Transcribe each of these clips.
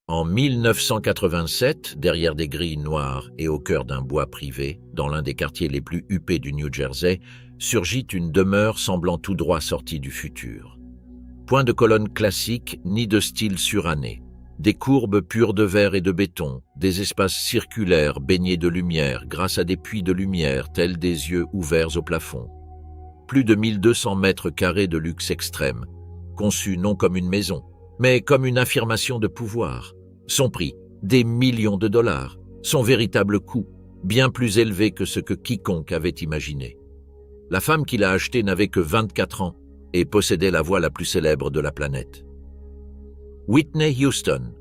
En 1987, derrière des grilles noires et au cœur d'un bois privé, dans l'un des quartiers les plus huppés du New Jersey, surgit une demeure semblant tout droit sortie du futur. Point de colonne classique ni de style suranné. Des courbes pures de verre et de béton, des espaces circulaires baignés de lumière grâce à des puits de lumière tels des yeux ouverts au plafond. Plus de 1200 mètres carrés de luxe extrême, conçus non comme une maison, mais comme une affirmation de pouvoir. Son prix, des millions de dollars. Son véritable coût, bien plus élevé que ce que quiconque avait imaginé. La femme qui l'a acheté n'avait que 24 ans et possédait la voix la plus célèbre de la planète. Whitney Houston.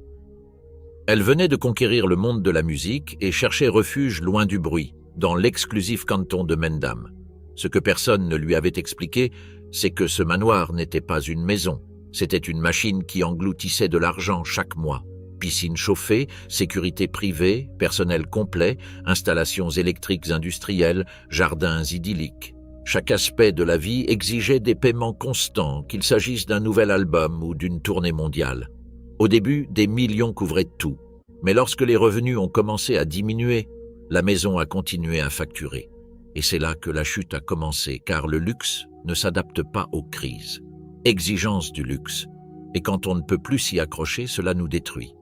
Elle venait de conquérir le monde de la musique et cherchait refuge loin du bruit, dans l'exclusif canton de Mendham. Ce que personne ne lui avait expliqué, c'est que ce manoir n'était pas une maison, c'était une machine qui engloutissait de l'argent chaque mois. Piscine chauffée, sécurité privée, personnel complet, installations électriques industrielles, jardins idylliques. Chaque aspect de la vie exigeait des paiements constants, qu'il s'agisse d'un nouvel album ou d'une tournée mondiale. Au début, des millions couvraient tout. Mais lorsque les revenus ont commencé à diminuer, la maison a continué à facturer. Et c'est là que la chute a commencé, car le luxe ne s'adapte pas aux crises. Exigence du luxe. Et quand on ne peut plus s'y accrocher, cela nous détruit.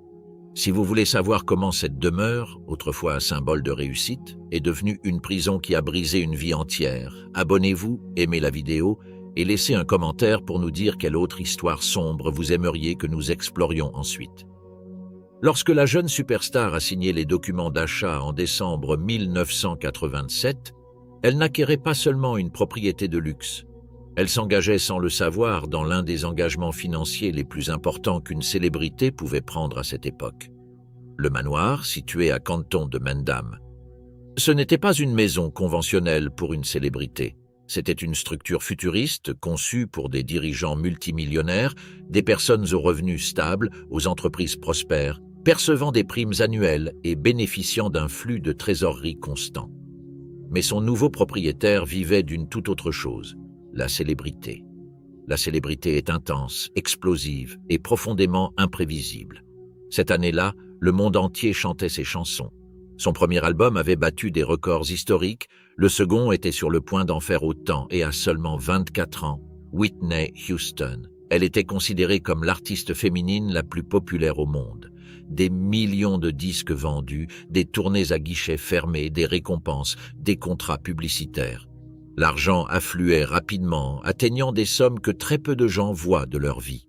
Si vous voulez savoir comment cette demeure, autrefois un symbole de réussite, est devenue une prison qui a brisé une vie entière, abonnez-vous, aimez la vidéo et laissez un commentaire pour nous dire quelle autre histoire sombre vous aimeriez que nous explorions ensuite. Lorsque la jeune superstar a signé les documents d'achat en décembre 1987, elle n'acquérait pas seulement une propriété de luxe. Elle s'engageait sans le savoir dans l'un des engagements financiers les plus importants qu'une célébrité pouvait prendre à cette époque. Le manoir, situé à Canton de Mendham. Ce n'était pas une maison conventionnelle pour une célébrité. C'était une structure futuriste conçue pour des dirigeants multimillionnaires, des personnes aux revenus stables, aux entreprises prospères, percevant des primes annuelles et bénéficiant d'un flux de trésorerie constant. Mais son nouveau propriétaire vivait d'une toute autre chose. La célébrité. La célébrité est intense, explosive et profondément imprévisible. Cette année-là, le monde entier chantait ses chansons. Son premier album avait battu des records historiques, le second était sur le point d'en faire autant et à seulement 24 ans, Whitney Houston. Elle était considérée comme l'artiste féminine la plus populaire au monde. Des millions de disques vendus, des tournées à guichets fermés, des récompenses, des contrats publicitaires. L'argent affluait rapidement, atteignant des sommes que très peu de gens voient de leur vie.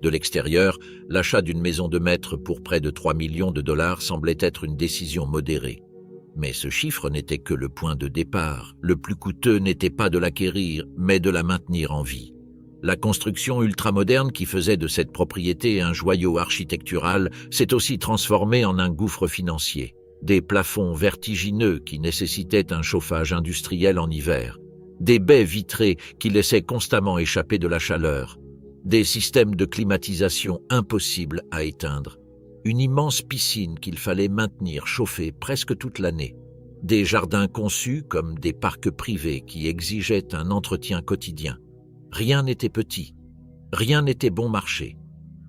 De l'extérieur, l'achat d'une maison de maître pour près de 3 millions de dollars semblait être une décision modérée. Mais ce chiffre n'était que le point de départ. Le plus coûteux n'était pas de l'acquérir, mais de la maintenir en vie. La construction ultramoderne qui faisait de cette propriété un joyau architectural s'est aussi transformée en un gouffre financier. Des plafonds vertigineux qui nécessitaient un chauffage industriel en hiver, des baies vitrées qui laissaient constamment échapper de la chaleur, des systèmes de climatisation impossibles à éteindre, une immense piscine qu'il fallait maintenir chauffée presque toute l'année, des jardins conçus comme des parcs privés qui exigeaient un entretien quotidien. Rien n'était petit, rien n'était bon marché,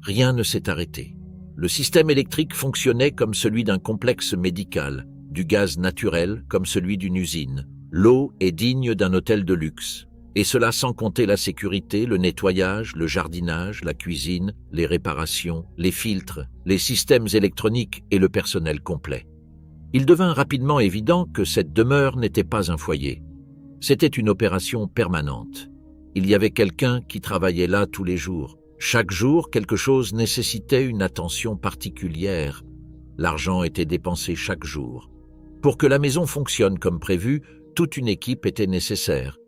rien ne s'est arrêté. Le système électrique fonctionnait comme celui d'un complexe médical, du gaz naturel comme celui d'une usine. L'eau est digne d'un hôtel de luxe. Et cela sans compter la sécurité, le nettoyage, le jardinage, la cuisine, les réparations, les filtres, les systèmes électroniques et le personnel complet. Il devint rapidement évident que cette demeure n'était pas un foyer. C'était une opération permanente. Il y avait quelqu'un qui travaillait là tous les jours. Chaque jour, quelque chose nécessitait une attention particulière. L'argent était dépensé chaque jour. Pour que la maison fonctionne comme prévu, toute une équipe était nécessaire.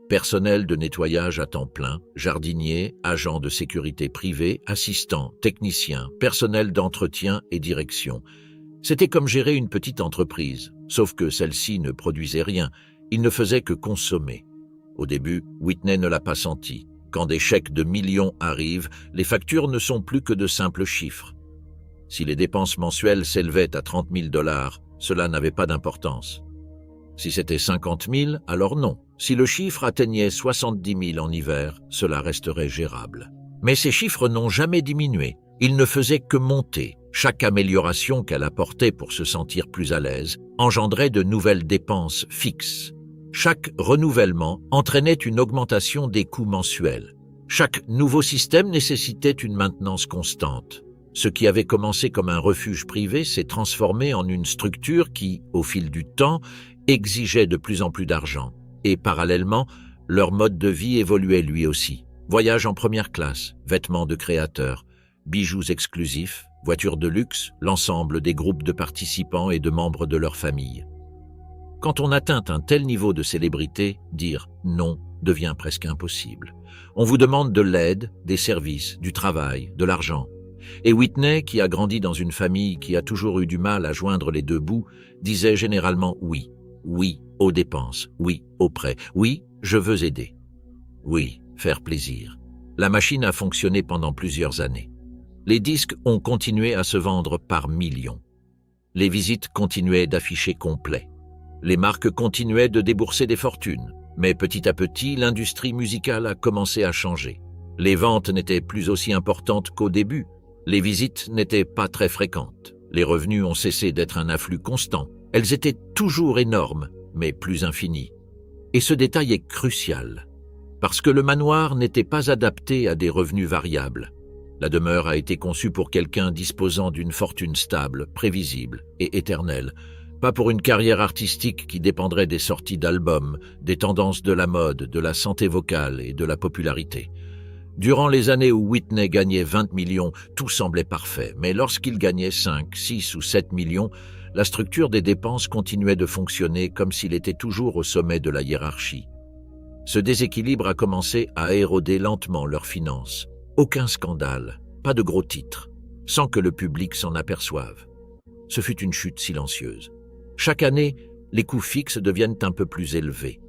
Personnel de nettoyage à temps plein, jardiniers, agents de sécurité privés, assistants, techniciens, personnel d'entretien et direction. C'était comme gérer une petite entreprise, sauf que celle-ci ne produisait rien, il ne faisait que consommer. Au début, Whitney ne l'a pas senti. Quand des chèques de millions arrivent, les factures ne sont plus que de simples chiffres. Si les dépenses mensuelles s'élevaient à 30 000 $, cela n'avait pas d'importance. Si c'était 50 000, alors non. Si le chiffre atteignait 70 000 en hiver, cela resterait gérable. Mais ces chiffres n'ont jamais diminué. Ils ne faisaient que monter. Chaque amélioration qu'elle apportait pour se sentir plus à l'aise engendrait de nouvelles dépenses fixes. Chaque renouvellement entraînait une augmentation des coûts mensuels. Chaque nouveau système nécessitait une maintenance constante. Ce qui avait commencé comme un refuge privé s'est transformé en une structure qui, au fil du temps, exigeait de plus en plus d'argent. Et parallèlement, leur mode de vie évoluait lui aussi. Voyages en première classe, vêtements de créateurs, bijoux exclusifs, voitures de luxe, l'ensemble des groupes de participants et de membres de leur famille. Quand on atteint un tel niveau de célébrité, dire non devient presque impossible. On vous demande de l'aide, des services, du travail, de l'argent. Et Whitney, qui a grandi dans une famille qui a toujours eu du mal à joindre les deux bouts, disait généralement oui. Oui aux dépenses, oui aux prêts, oui, je veux aider. Oui, faire plaisir. La machine a fonctionné pendant plusieurs années. Les disques ont continué à se vendre par millions. Les visites continuaient d'afficher complet. Les marques continuaient de débourser des fortunes. Mais petit à petit, l'industrie musicale a commencé à changer. Les ventes n'étaient plus aussi importantes qu'au début. Les visites n'étaient pas très fréquentes. Les revenus ont cessé d'être un afflux constant. Elles étaient toujours énormes, mais plus infinies. Et ce détail est crucial, parce que le manoir n'était pas adapté à des revenus variables. La demeure a été conçue pour quelqu'un disposant d'une fortune stable, prévisible et éternelle, pas pour une carrière artistique qui dépendrait des sorties d'albums, des tendances de la mode, de la santé vocale et de la popularité. Durant les années où Whitney gagnait 20 millions, tout semblait parfait, mais lorsqu'il gagnait 5, 6 ou 7 millions, la structure des dépenses continuait de fonctionner comme s'il était toujours au sommet de la hiérarchie. Ce déséquilibre a commencé à éroder lentement leurs finances. Aucun scandale, pas de gros titres, sans que le public s'en aperçoive. Ce fut une chute silencieuse. Chaque année, les coûts fixes deviennent un peu plus élevés.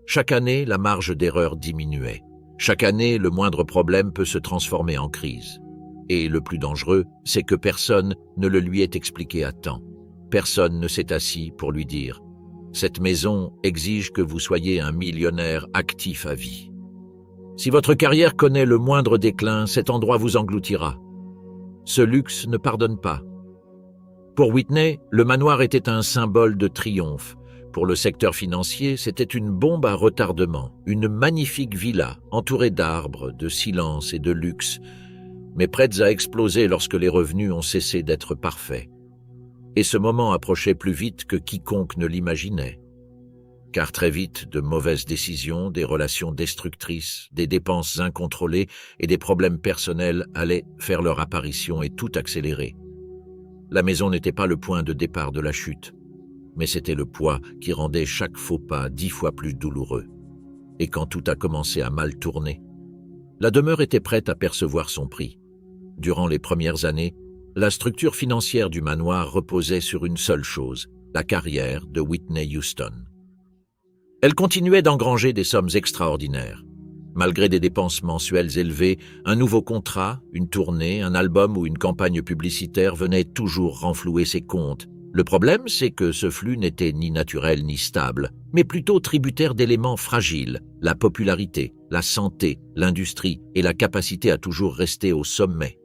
Chaque année, la marge d'erreur diminuait. Chaque année, le moindre problème peut se transformer en crise. Et le plus dangereux, c'est que personne ne le lui ait expliqué à temps. Personne ne s'est assis pour lui dire « Cette maison exige que vous soyez un millionnaire actif à vie. Si votre carrière connaît le moindre déclin, cet endroit vous engloutira. Ce luxe ne pardonne pas. » Pour Whitney, le manoir était un symbole de triomphe. Pour le secteur financier, c'était une bombe à retardement, une magnifique villa entourée d'arbres, de silence et de luxe, mais prêtes à exploser lorsque les revenus ont cessé d'être parfaits. Et ce moment approchait plus vite que quiconque ne l'imaginait. Car très vite, de mauvaises décisions, des relations destructrices, des dépenses incontrôlées et des problèmes personnels allaient faire leur apparition et tout accélérer. La maison n'était pas le point de départ de la chute, mais c'était le poids qui rendait chaque faux pas 10 fois plus douloureux. Et quand tout a commencé à mal tourner, la demeure était prête à percevoir son prix. Durant les premières années, la structure financière du manoir reposait sur une seule chose, la carrière de Whitney Houston. Elle continuait d'engranger des sommes extraordinaires. Malgré des dépenses mensuelles élevées, un nouveau contrat, une tournée, un album ou une campagne publicitaire venaient toujours renflouer ses comptes. Le problème, c'est que ce flux n'était ni naturel ni stable, mais plutôt tributaire d'éléments fragiles, la popularité, la santé, l'industrie et la capacité à toujours rester au sommet.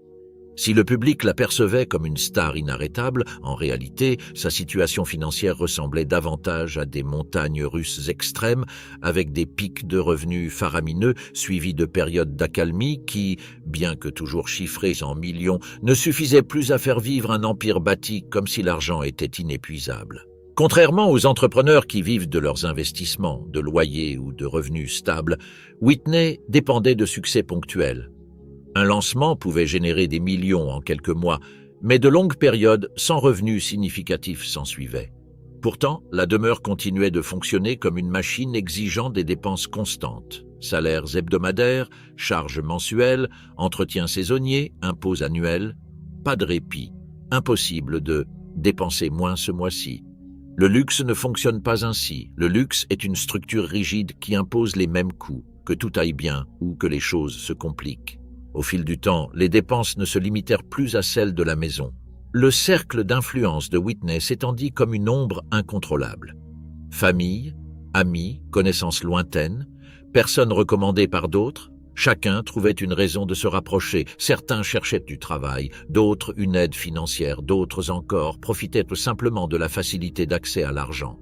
Si le public l'apercevait comme une star inarrêtable, en réalité, sa situation financière ressemblait davantage à des montagnes russes extrêmes, avec des pics de revenus faramineux suivis de périodes d'accalmie qui, bien que toujours chiffrées en millions, ne suffisaient plus à faire vivre un empire bâti comme si l'argent était inépuisable. Contrairement aux entrepreneurs qui vivent de leurs investissements, de loyers ou de revenus stables, Whitney dépendait de succès ponctuels. Un lancement pouvait générer des millions en quelques mois, mais de longues périodes sans revenus significatifs s'ensuivaient. Pourtant, la demeure continuait de fonctionner comme une machine exigeant des dépenses constantes. Salaires hebdomadaires, charges mensuelles, entretiens saisonniers, impôts annuels. Pas de répit. Impossible de dépenser moins ce mois-ci. Le luxe ne fonctionne pas ainsi. Le luxe est une structure rigide qui impose les mêmes coûts, que tout aille bien ou que les choses se compliquent. Au fil du temps, les dépenses ne se limitèrent plus à celles de la maison. Le cercle d'influence de Whitney s'étendit comme une ombre incontrôlable. Famille, amis, connaissances lointaines, personnes recommandées par d'autres, Chacun trouvait une raison de se rapprocher. Certains cherchaient du travail, d'autres une aide financière, d'autres encore profitaient tout simplement de la facilité d'accès à l'argent.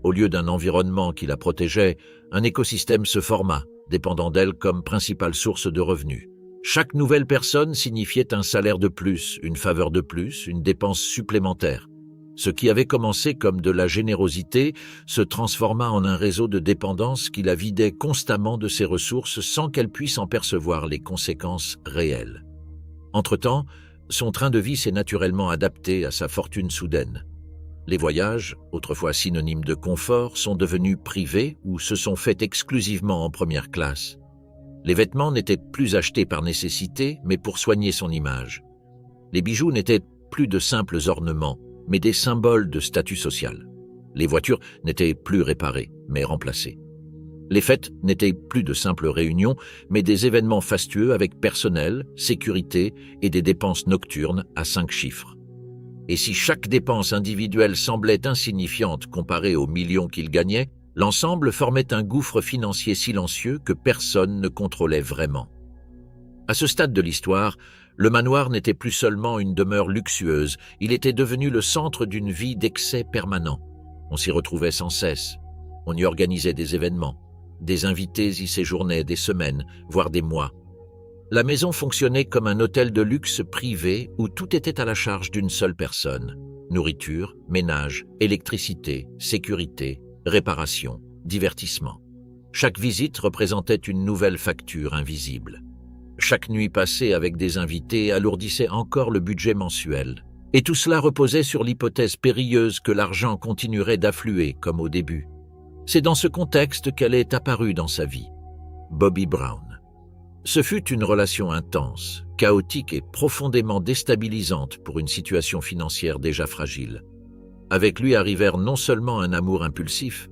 Au lieu d'un environnement qui la protégeait, un écosystème se forma, dépendant d'elle comme principale source de revenus. Chaque nouvelle personne signifiait un salaire de plus, une faveur de plus, une dépense supplémentaire. Ce qui avait commencé comme de la générosité se transforma en un réseau de dépendance qui la vidait constamment de ses ressources sans qu'elle puisse en percevoir les conséquences réelles. Entre-temps, son train de vie s'est naturellement adapté à sa fortune soudaine. Les voyages, autrefois synonymes de confort, sont devenus privés ou se sont faits exclusivement en première classe. Les vêtements n'étaient plus achetés par nécessité, mais pour soigner son image. Les bijoux n'étaient plus de simples ornements, mais des symboles de statut social. Les voitures n'étaient plus réparées, mais remplacées. Les fêtes n'étaient plus de simples réunions, mais des événements fastueux avec personnel, sécurité et des dépenses nocturnes à 5 chiffres. Et si chaque dépense individuelle semblait insignifiante comparée aux millions qu'il gagnait, l'ensemble formait un gouffre financier silencieux que personne ne contrôlait vraiment. À ce stade de l'histoire, le manoir n'était plus seulement une demeure luxueuse, il était devenu le centre d'une vie d'excès permanent. On s'y retrouvait sans cesse, on y organisait des événements, des invités y séjournaient des semaines, voire des mois. La maison fonctionnait comme un hôtel de luxe privé où tout était à la charge d'une seule personne. Nourriture, ménage, électricité, sécurité, réparation, divertissement. Chaque visite représentait une nouvelle facture invisible. Chaque nuit passée avec des invités alourdissait encore le budget mensuel. Et tout cela reposait sur l'hypothèse périlleuse que l'argent continuerait d'affluer comme au début. C'est dans ce contexte qu'elle est apparue dans sa vie. Bobby Brown. Ce fut une relation intense, chaotique et profondément déstabilisante pour une situation financière déjà fragile. Avec lui arrivèrent non seulement un amour impulsif,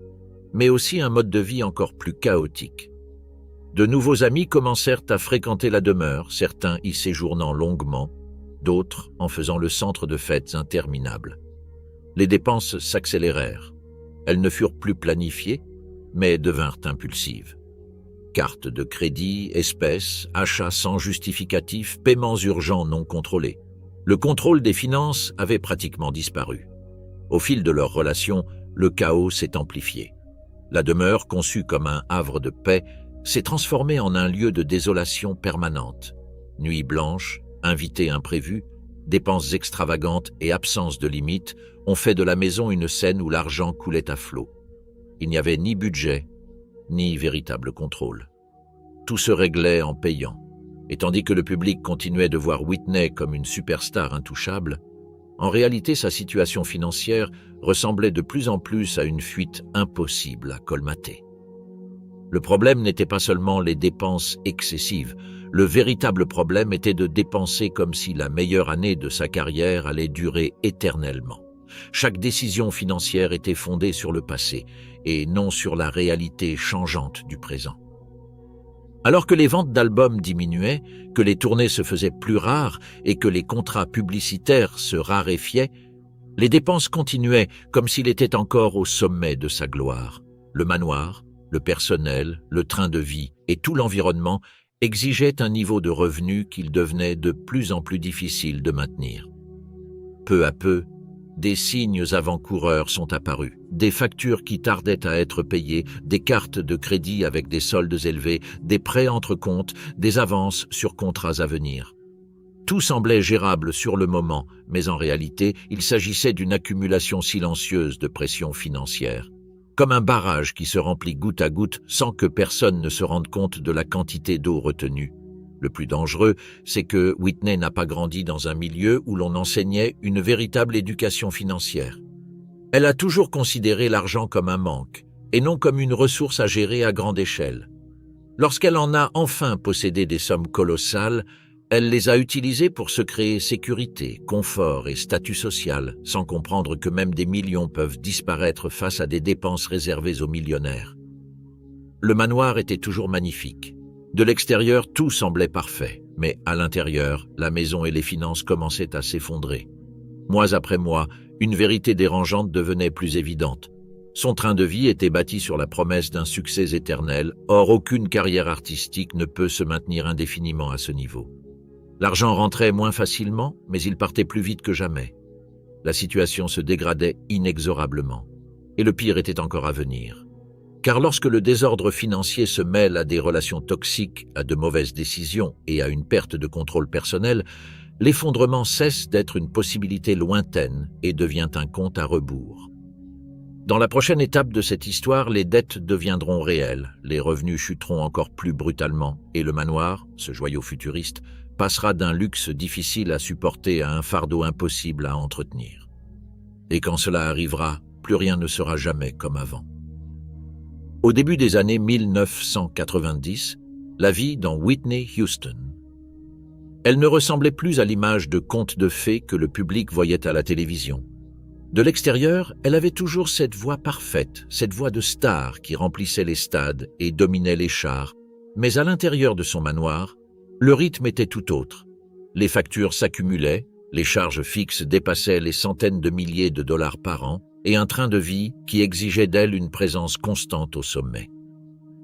mais aussi un mode de vie encore plus chaotique. De nouveaux amis commencèrent à fréquenter la demeure, certains y séjournant longuement, d'autres en faisant le centre de fêtes interminables. Les dépenses s'accélérèrent. Elles ne furent plus planifiées, mais devinrent impulsives. Cartes de crédit, espèces, achats sans justificatif, paiements urgents non contrôlés. Le contrôle des finances avait pratiquement disparu. Au fil de leur relation, le chaos s'est amplifié. La demeure, conçue comme un havre de paix, s'est transformée en un lieu de désolation permanente. Nuits blanches, invités imprévus, dépenses extravagantes et absence de limites ont fait de la maison une scène où l'argent coulait à flot. Il n'y avait ni budget, ni véritable contrôle. Tout se réglait en payant. Et tandis que le public continuait de voir Whitney comme une superstar intouchable, en réalité sa situation financière ressemblait de plus en plus à une fuite impossible à colmater. Le problème n'était pas seulement les dépenses excessives, le véritable problème était de dépenser comme si la meilleure année de sa carrière allait durer éternellement. Chaque décision financière était fondée sur le passé et non sur la réalité changeante du présent. Alors que les ventes d'albums diminuaient, que les tournées se faisaient plus rares et que les contrats publicitaires se raréfiaient, les dépenses continuaient comme s'il était encore au sommet de sa gloire. Le manoir, le personnel, le train de vie et tout l'environnement exigeaient un niveau de revenu qu'il devenait de plus en plus difficile de maintenir. Peu à peu, des signes avant-coureurs sont apparus, des factures qui tardaient à être payées, des cartes de crédit avec des soldes élevés, des prêts entre comptes, des avances sur contrats à venir. Tout semblait gérable sur le moment, mais en réalité, il s'agissait d'une accumulation silencieuse de pression financière. Comme un barrage qui se remplit goutte à goutte sans que personne ne se rende compte de la quantité d'eau retenue. Le plus dangereux, c'est que Whitney n'a pas grandi dans un milieu où l'on enseignait une véritable éducation financière. Elle a toujours considéré l'argent comme un manque, et non comme une ressource à gérer à grande échelle. Lorsqu'elle en a enfin possédé des sommes colossales, elle les a utilisées pour se créer sécurité, confort et statut social, sans comprendre que même des millions peuvent disparaître face à des dépenses réservées aux millionnaires. Le manoir était toujours magnifique. De l'extérieur, tout semblait parfait, mais à l'intérieur, la maison et les finances commençaient à s'effondrer. Mois après mois, une vérité dérangeante devenait plus évidente. Son train de vie était bâti sur la promesse d'un succès éternel, or aucune carrière artistique ne peut se maintenir indéfiniment à ce niveau. L'argent rentrait moins facilement, mais il partait plus vite que jamais. La situation se dégradait inexorablement. Et le pire était encore à venir. Car lorsque le désordre financier se mêle à des relations toxiques, à de mauvaises décisions et à une perte de contrôle personnel, l'effondrement cesse d'être une possibilité lointaine et devient un compte à rebours. Dans la prochaine étape de cette histoire, les dettes deviendront réelles, les revenus chuteront encore plus brutalement et le manoir, ce joyau futuriste, passera d'un luxe difficile à supporter à un fardeau impossible à entretenir. Et quand cela arrivera, plus rien ne sera jamais comme avant. Au début des années 1990, la vie dans Whitney Houston. Elle ne ressemblait plus à l'image de conte de fées que le public voyait à la télévision. De l'extérieur, elle avait toujours cette voix parfaite, cette voix de star qui remplissait les stades et dominait les chars. Mais à l'intérieur de son manoir, le rythme était tout autre. Les factures s'accumulaient, les charges fixes dépassaient les centaines de milliers de dollars par an et un train de vie qui exigeait d'elle une présence constante au sommet.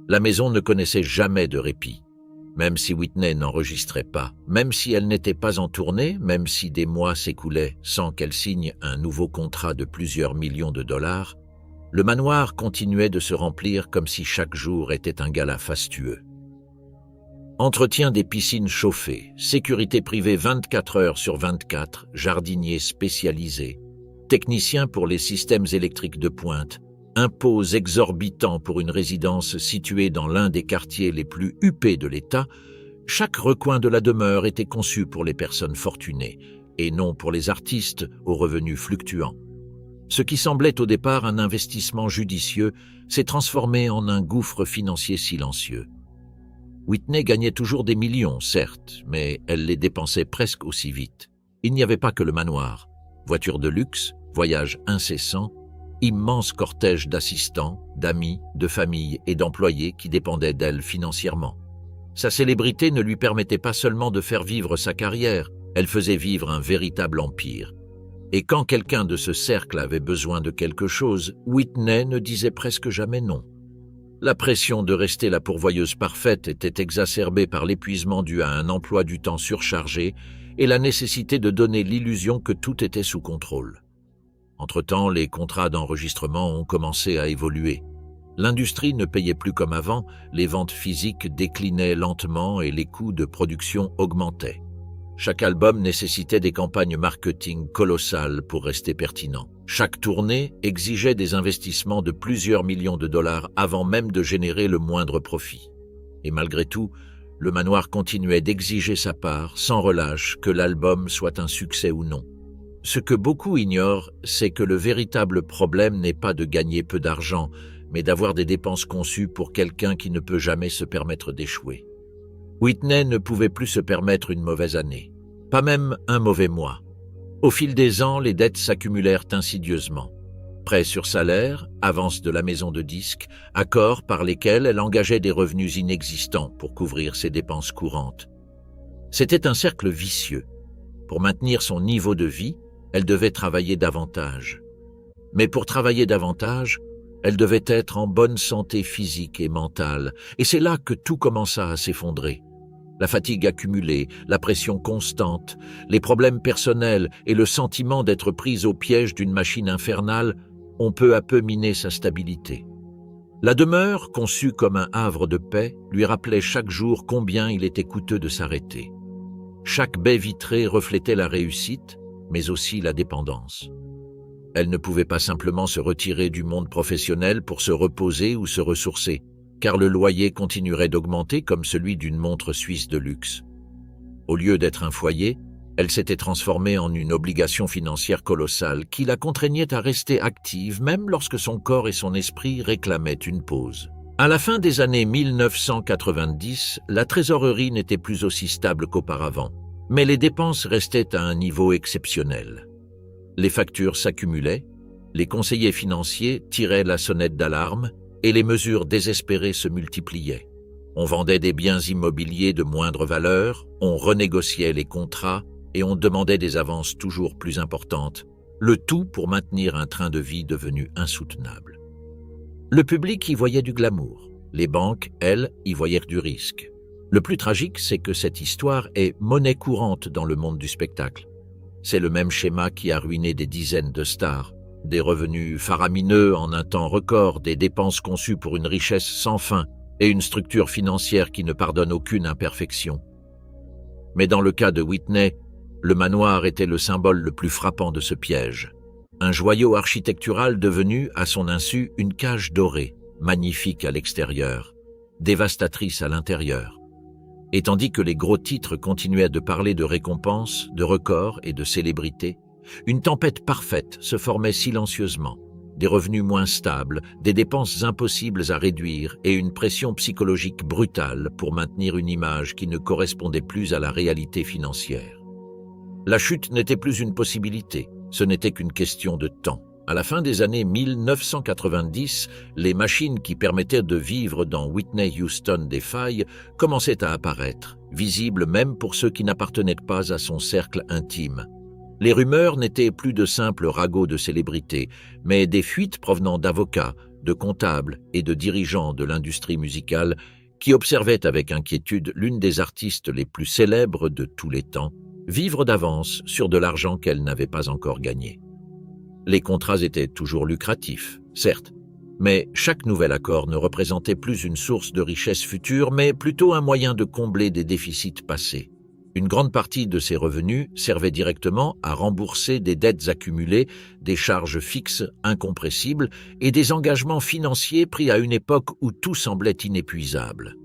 La maison ne connaissait jamais de répit. Même si Whitney n'enregistrait pas, même si elle n'était pas en tournée, même si des mois s'écoulaient sans qu'elle signe un nouveau contrat de plusieurs millions de dollars, le manoir continuait de se remplir comme si chaque jour était un gala fastueux. Entretien des piscines chauffées, sécurité privée 24 heures sur 24, jardiniers spécialisés, techniciens pour les systèmes électriques de pointe, impôts exorbitants pour une résidence située dans l'un des quartiers les plus huppés de l'État, chaque recoin de la demeure était conçu pour les personnes fortunées et non pour les artistes aux revenus fluctuants. Ce qui semblait au départ un investissement judicieux s'est transformé en un gouffre financier silencieux. Whitney gagnait toujours des millions, certes, mais elle les dépensait presque aussi vite. Il n'y avait pas que le manoir. Voitures de luxe, voyages incessants, immense cortège d'assistants, d'amis, de familles et d'employés qui dépendaient d'elle financièrement. Sa célébrité ne lui permettait pas seulement de faire vivre sa carrière, elle faisait vivre un véritable empire. Et quand quelqu'un de ce cercle avait besoin de quelque chose, Whitney ne disait presque jamais non. La pression de rester la pourvoyeuse parfaite était exacerbée par l'épuisement dû à un emploi du temps surchargé et la nécessité de donner l'illusion que tout était sous contrôle. Entre-temps, les contrats d'enregistrement ont commencé à évoluer. L'industrie ne payait plus comme avant, les ventes physiques déclinaient lentement et les coûts de production augmentaient. Chaque album nécessitait des campagnes marketing colossales pour rester pertinent. Chaque tournée exigeait des investissements de plusieurs millions de dollars avant même de générer le moindre profit. Et malgré tout, le manoir continuait d'exiger sa part, sans relâche, que l'album soit un succès ou non. Ce que beaucoup ignorent, c'est que le véritable problème n'est pas de gagner peu d'argent, mais d'avoir des dépenses conçues pour quelqu'un qui ne peut jamais se permettre d'échouer. Whitney ne pouvait plus se permettre une mauvaise année, pas même un mauvais mois. Au fil des ans, les dettes s'accumulèrent insidieusement. Prêts sur salaire, avances de la maison de disques, accords par lesquels elle engageait des revenus inexistants pour couvrir ses dépenses courantes. C'était un cercle vicieux. Pour maintenir son niveau de vie, elle devait travailler davantage. Mais pour travailler davantage, elle devait être en bonne santé physique et mentale, et c'est là que tout commença à s'effondrer. La fatigue accumulée, la pression constante, les problèmes personnels et le sentiment d'être prise au piège d'une machine infernale ont peu à peu miné sa stabilité. La demeure, conçue comme un havre de paix, lui rappelait chaque jour combien il était coûteux de s'arrêter. Chaque baie vitrée reflétait la réussite, mais aussi la dépendance. Elle ne pouvait pas simplement se retirer du monde professionnel pour se reposer ou se ressourcer, car le loyer continuerait d'augmenter comme celui d'une montre suisse de luxe. Au lieu d'être un foyer, elle s'était transformée en une obligation financière colossale qui la contraignait à rester active même lorsque son corps et son esprit réclamaient une pause. À la fin des années 1990, la trésorerie n'était plus aussi stable qu'auparavant, mais les dépenses restaient à un niveau exceptionnel. Les factures s'accumulaient, les conseillers financiers tiraient la sonnette d'alarme et les mesures désespérées se multipliaient. On vendait des biens immobiliers de moindre valeur, on renégociait les contrats et on demandait des avances toujours plus importantes, le tout pour maintenir un train de vie devenu insoutenable. Le public y voyait du glamour. Les banques, elles, y voyaient du risque. Le plus tragique, c'est que cette histoire est monnaie courante dans le monde du spectacle. C'est le même schéma qui a ruiné des dizaines de stars. Des revenus faramineux en un temps record, des dépenses conçues pour une richesse sans fin et une structure financière qui ne pardonne aucune imperfection. Mais dans le cas de Whitney, le manoir était le symbole le plus frappant de ce piège. Un joyau architectural devenu, à son insu, une cage dorée, magnifique à l'extérieur, dévastatrice à l'intérieur. Et tandis que les gros titres continuaient de parler de récompenses, de records et de célébrités, une tempête parfaite se formait silencieusement. Des revenus moins stables, des dépenses impossibles à réduire et une pression psychologique brutale pour maintenir une image qui ne correspondait plus à la réalité financière. La chute n'était plus une possibilité, ce n'était qu'une question de temps. À la fin des années 1990, les machines qui permettaient de vivre dans Whitney Houston des failles commençaient à apparaître, visibles même pour ceux qui n'appartenaient pas à son cercle intime. Les rumeurs n'étaient plus de simples ragots de célébrités, mais des fuites provenant d'avocats, de comptables et de dirigeants de l'industrie musicale qui observaient avec inquiétude l'une des artistes les plus célèbres de tous les temps vivre d'avance sur de l'argent qu'elle n'avait pas encore gagné. Les contrats étaient toujours lucratifs, certes, mais chaque nouvel accord ne représentait plus une source de richesse future, mais plutôt un moyen de combler des déficits passés. Une grande partie de ces revenus servait directement à rembourser des dettes accumulées, des charges fixes incompressibles et des engagements financiers pris à une époque où tout semblait inépuisable.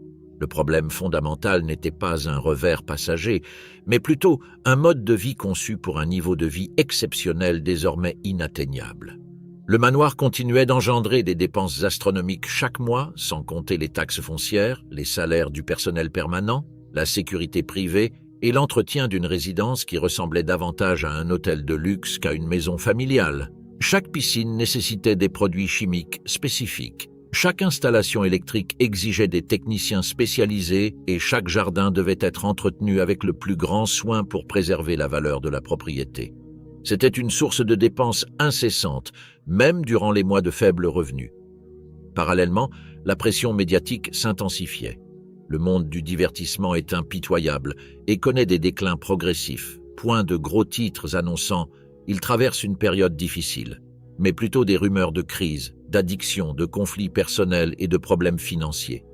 Le problème fondamental n'était pas un revers passager, mais plutôt un mode de vie conçu pour un niveau de vie exceptionnel désormais inatteignable. Le manoir continuait d'engendrer des dépenses astronomiques chaque mois, sans compter les taxes foncières, les salaires du personnel permanent, la sécurité privée et l'entretien d'une résidence qui ressemblait davantage à un hôtel de luxe qu'à une maison familiale. Chaque piscine nécessitait des produits chimiques spécifiques. Chaque installation électrique exigeait des techniciens spécialisés et chaque jardin devait être entretenu avec le plus grand soin pour préserver la valeur de la propriété. C'était une source de dépenses incessantes, même durant les mois de faibles revenus. Parallèlement, la pression médiatique s'intensifiait. Le monde du divertissement est impitoyable et connaît des déclins progressifs, point de gros titres annonçant « il traverse une période difficile », mais plutôt des rumeurs de crise, d'addiction, de conflits personnels et de problèmes financiers.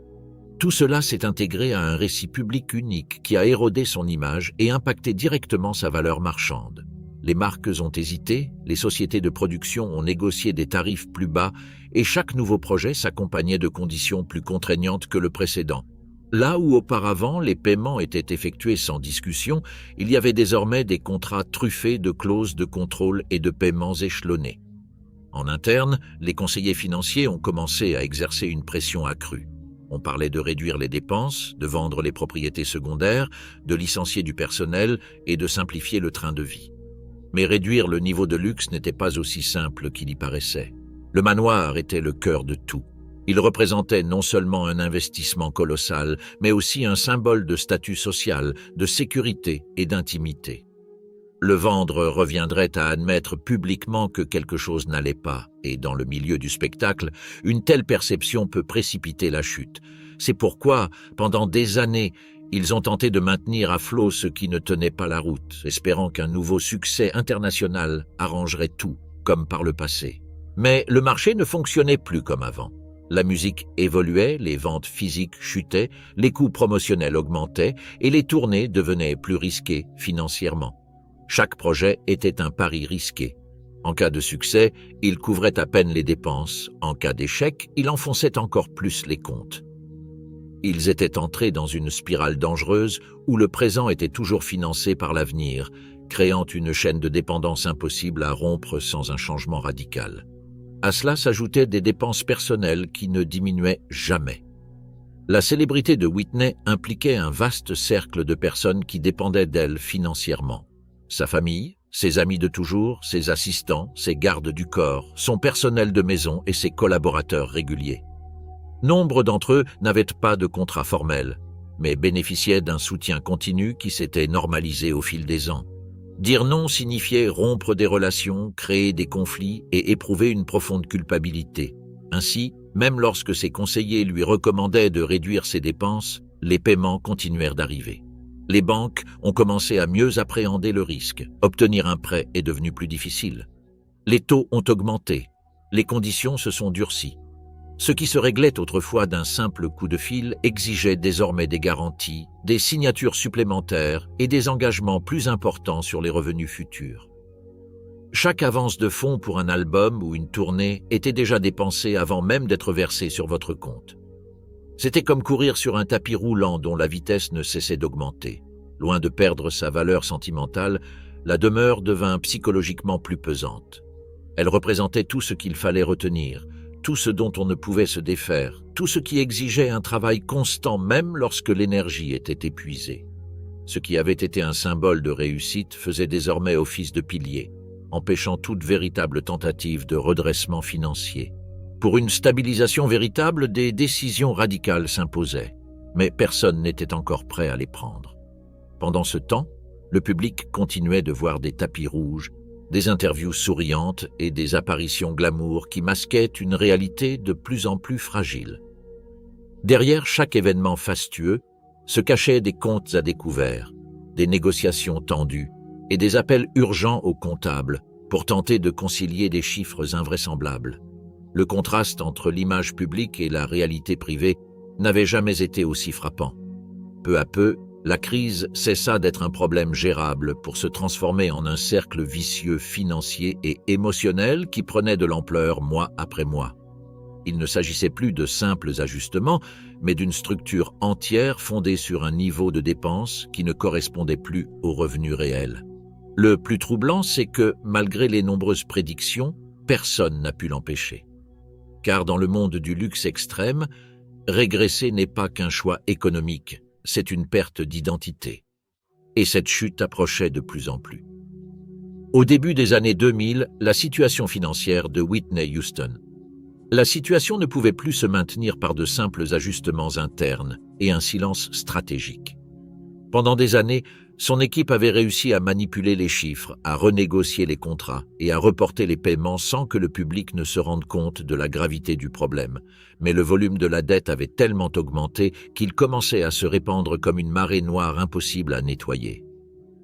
Tout cela s'est intégré à un récit public unique qui a érodé son image et impacté directement sa valeur marchande. Les marques ont hésité, les sociétés de production ont négocié des tarifs plus bas et chaque nouveau projet s'accompagnait de conditions plus contraignantes que le précédent. Là où auparavant les paiements étaient effectués sans discussion, il y avait désormais des contrats truffés de clauses de contrôle et de paiements échelonnés. En interne, les conseillers financiers ont commencé à exercer une pression accrue. On parlait de réduire les dépenses, de vendre les propriétés secondaires, de licencier du personnel et de simplifier le train de vie. Mais réduire le niveau de luxe n'était pas aussi simple qu'il y paraissait. Le manoir était le cœur de tout. Il représentait non seulement un investissement colossal, mais aussi un symbole de statut social, de sécurité et d'intimité. Le vendre reviendrait à admettre publiquement que quelque chose n'allait pas, et dans le milieu du spectacle, une telle perception peut précipiter la chute. C'est pourquoi, pendant des années, ils ont tenté de maintenir à flot ce qui ne tenait pas la route, espérant qu'un nouveau succès international arrangerait tout, comme par le passé. Mais le marché ne fonctionnait plus comme avant. La musique évoluait, les ventes physiques chutaient, les coûts promotionnels augmentaient et les tournées devenaient plus risquées financièrement. Chaque projet était un pari risqué. En cas de succès, il couvrait à peine les dépenses. En cas d'échec, il enfonçait encore plus les comptes. Ils étaient entrés dans une spirale dangereuse où le présent était toujours financé par l'avenir, créant une chaîne de dépendance impossible à rompre sans un changement radical. À cela s'ajoutaient des dépenses personnelles qui ne diminuaient jamais. La célébrité de Whitney impliquait un vaste cercle de personnes qui dépendaient d'elle financièrement. Sa famille, ses amis de toujours, ses assistants, ses gardes du corps, son personnel de maison et ses collaborateurs réguliers. Nombre d'entre eux n'avaient pas de contrat formel, mais bénéficiaient d'un soutien continu qui s'était normalisé au fil des ans. Dire non signifiait rompre des relations, créer des conflits et éprouver une profonde culpabilité. Ainsi, Même lorsque ses conseillers lui recommandaient de réduire ses dépenses, les paiements continuèrent d'arriver. Les banques ont commencé à mieux appréhender le risque. Obtenir un prêt est devenu plus difficile. Les taux ont augmenté. Les conditions se sont durcies. Ce qui se réglait autrefois d'un simple coup de fil exigeait désormais des garanties, des signatures supplémentaires et des engagements plus importants sur les revenus futurs. Chaque avance de fonds pour un album ou une tournée était déjà dépensée avant même d'être versée sur votre compte. C'était comme courir sur un tapis roulant dont la vitesse ne cessait d'augmenter. Loin de perdre sa valeur sentimentale, la demeure devint psychologiquement plus pesante. Elle représentait tout ce qu'il fallait retenir, tout ce dont on ne pouvait se défaire, tout ce qui exigeait un travail constant même lorsque l'énergie était épuisée. Ce qui avait été un symbole de réussite faisait désormais office de pilier, empêchant toute véritable tentative de redressement financier. Pour une stabilisation véritable, des décisions radicales s'imposaient, mais personne n'était encore prêt à les prendre. Pendant ce temps, le public continuait de voir des tapis rouges, des interviews souriantes et des apparitions glamour qui masquaient une réalité de plus en plus fragile. Derrière chaque événement fastueux se cachaient des comptes à découvert, des négociations tendues et des appels urgents aux comptables pour tenter de concilier des chiffres invraisemblables. Le contraste entre l'image publique et la réalité privée n'avait jamais été aussi frappant. Peu à peu, la crise cessa d'être un problème gérable pour se transformer en un cercle vicieux financier et émotionnel qui prenait de l'ampleur mois après mois. Il ne s'agissait plus de simples ajustements, mais d'une structure entière fondée sur un niveau de dépenses qui ne correspondait plus aux revenus réels. Le plus troublant, c'est que, malgré les nombreuses prédictions, personne n'a pu l'empêcher. Car dans le monde du luxe extrême, régresser n'est pas qu'un choix économique, c'est une perte d'identité. Et cette chute approchait de plus en plus. Au début des années 2000, la situation financière de Whitney Houston. La situation ne pouvait plus se maintenir par de simples ajustements internes et un silence stratégique. Pendant des années, son équipe avait réussi à manipuler les chiffres, à renégocier les contrats et à reporter les paiements sans que le public ne se rende compte de la gravité du problème. Mais le volume de la dette avait tellement augmenté qu'il commençait à se répandre comme une marée noire impossible à nettoyer.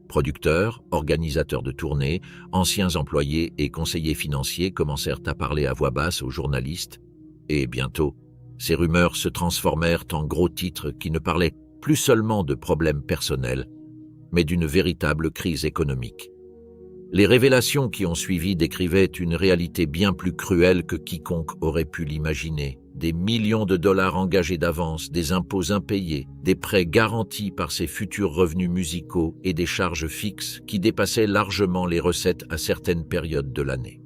Producteurs, organisateurs de tournées, anciens employés et conseillers financiers commencèrent à parler à voix basse aux journalistes, et bientôt, ces rumeurs se transformèrent en gros titres qui ne parlaient plus seulement de problèmes personnels, mais d'une véritable crise économique. Les révélations qui ont suivi décrivaient une réalité bien plus cruelle que quiconque aurait pu l'imaginer. Des millions de dollars engagés d'avance, des impôts impayés, des prêts garantis par ses futurs revenus musicaux et des charges fixes qui dépassaient largement les recettes à certaines périodes de l'année.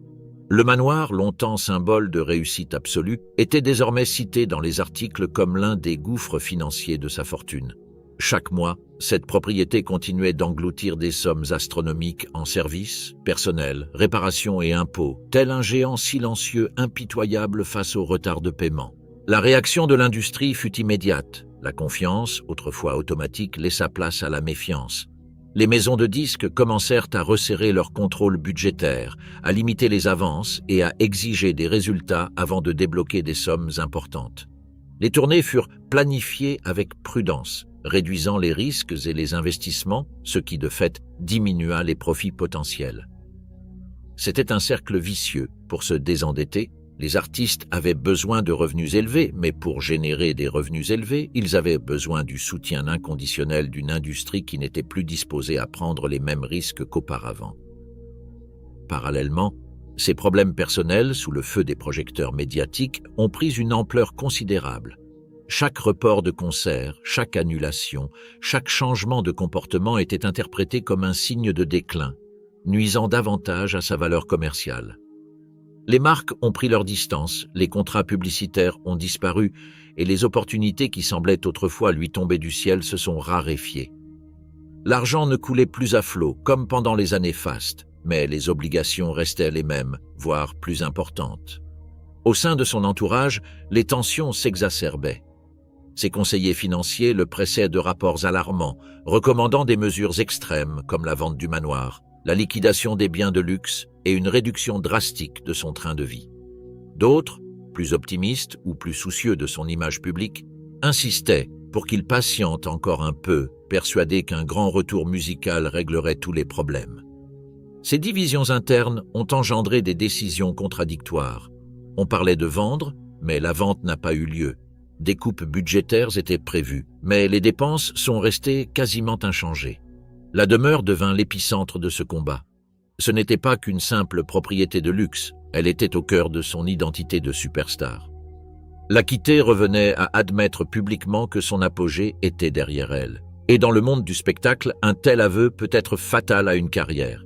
Le manoir, longtemps symbole de réussite absolue, était désormais cité dans les articles comme l'un des gouffres financiers de sa fortune. Chaque mois, cette propriété continuait d'engloutir des sommes astronomiques en services, personnel, réparations et impôts, tel un géant silencieux impitoyable face au retard de paiement. La réaction de l'industrie fut immédiate. La confiance, autrefois automatique, laissa place à la méfiance. Les maisons de disques commencèrent à resserrer leur contrôle budgétaire, à limiter les avances et à exiger des résultats avant de débloquer des sommes importantes. Les tournées furent planifiées avec prudence, réduisant les risques et les investissements, ce qui de fait diminua les profits potentiels. C'était un cercle vicieux. Pour se désendetter, les artistes avaient besoin de revenus élevés, mais pour générer des revenus élevés, ils avaient besoin du soutien inconditionnel d'une industrie qui n'était plus disposée à prendre les mêmes risques qu'auparavant. Parallèlement, ces problèmes personnels, sous le feu des projecteurs médiatiques, ont pris une ampleur considérable. Chaque report de concert, chaque annulation, chaque changement de comportement était interprété comme un signe de déclin, nuisant davantage à sa valeur commerciale. Les marques ont pris leur distance, les contrats publicitaires ont disparu et les opportunités qui semblaient autrefois lui tomber du ciel se sont raréfiées. L'argent ne coulait plus à flot, comme pendant les années fastes, mais les obligations restaient les mêmes, voire plus importantes. Au sein de son entourage, les tensions s'exacerbaient. Ses conseillers financiers le pressaient de rapports alarmants, recommandant des mesures extrêmes comme la vente du manoir, la liquidation des biens de luxe et une réduction drastique de son train de vie. D'autres, plus optimiste ou plus soucieux de son image publique, insistait pour qu'il patiente encore un peu, persuadé qu'un grand retour musical réglerait tous les problèmes. Ces divisions internes ont engendré des décisions contradictoires. On parlait de vendre, mais la vente n'a pas eu lieu. Des coupes budgétaires étaient prévues, mais les dépenses sont restées quasiment inchangées. La demeure devint l'épicentre de ce combat. Ce n'était pas qu'une simple propriété de luxe, elle était au cœur de son identité de superstar. L'Aquité revenait à admettre publiquement que son apogée était derrière elle. Et dans le monde du spectacle, un tel aveu peut être fatal à une carrière.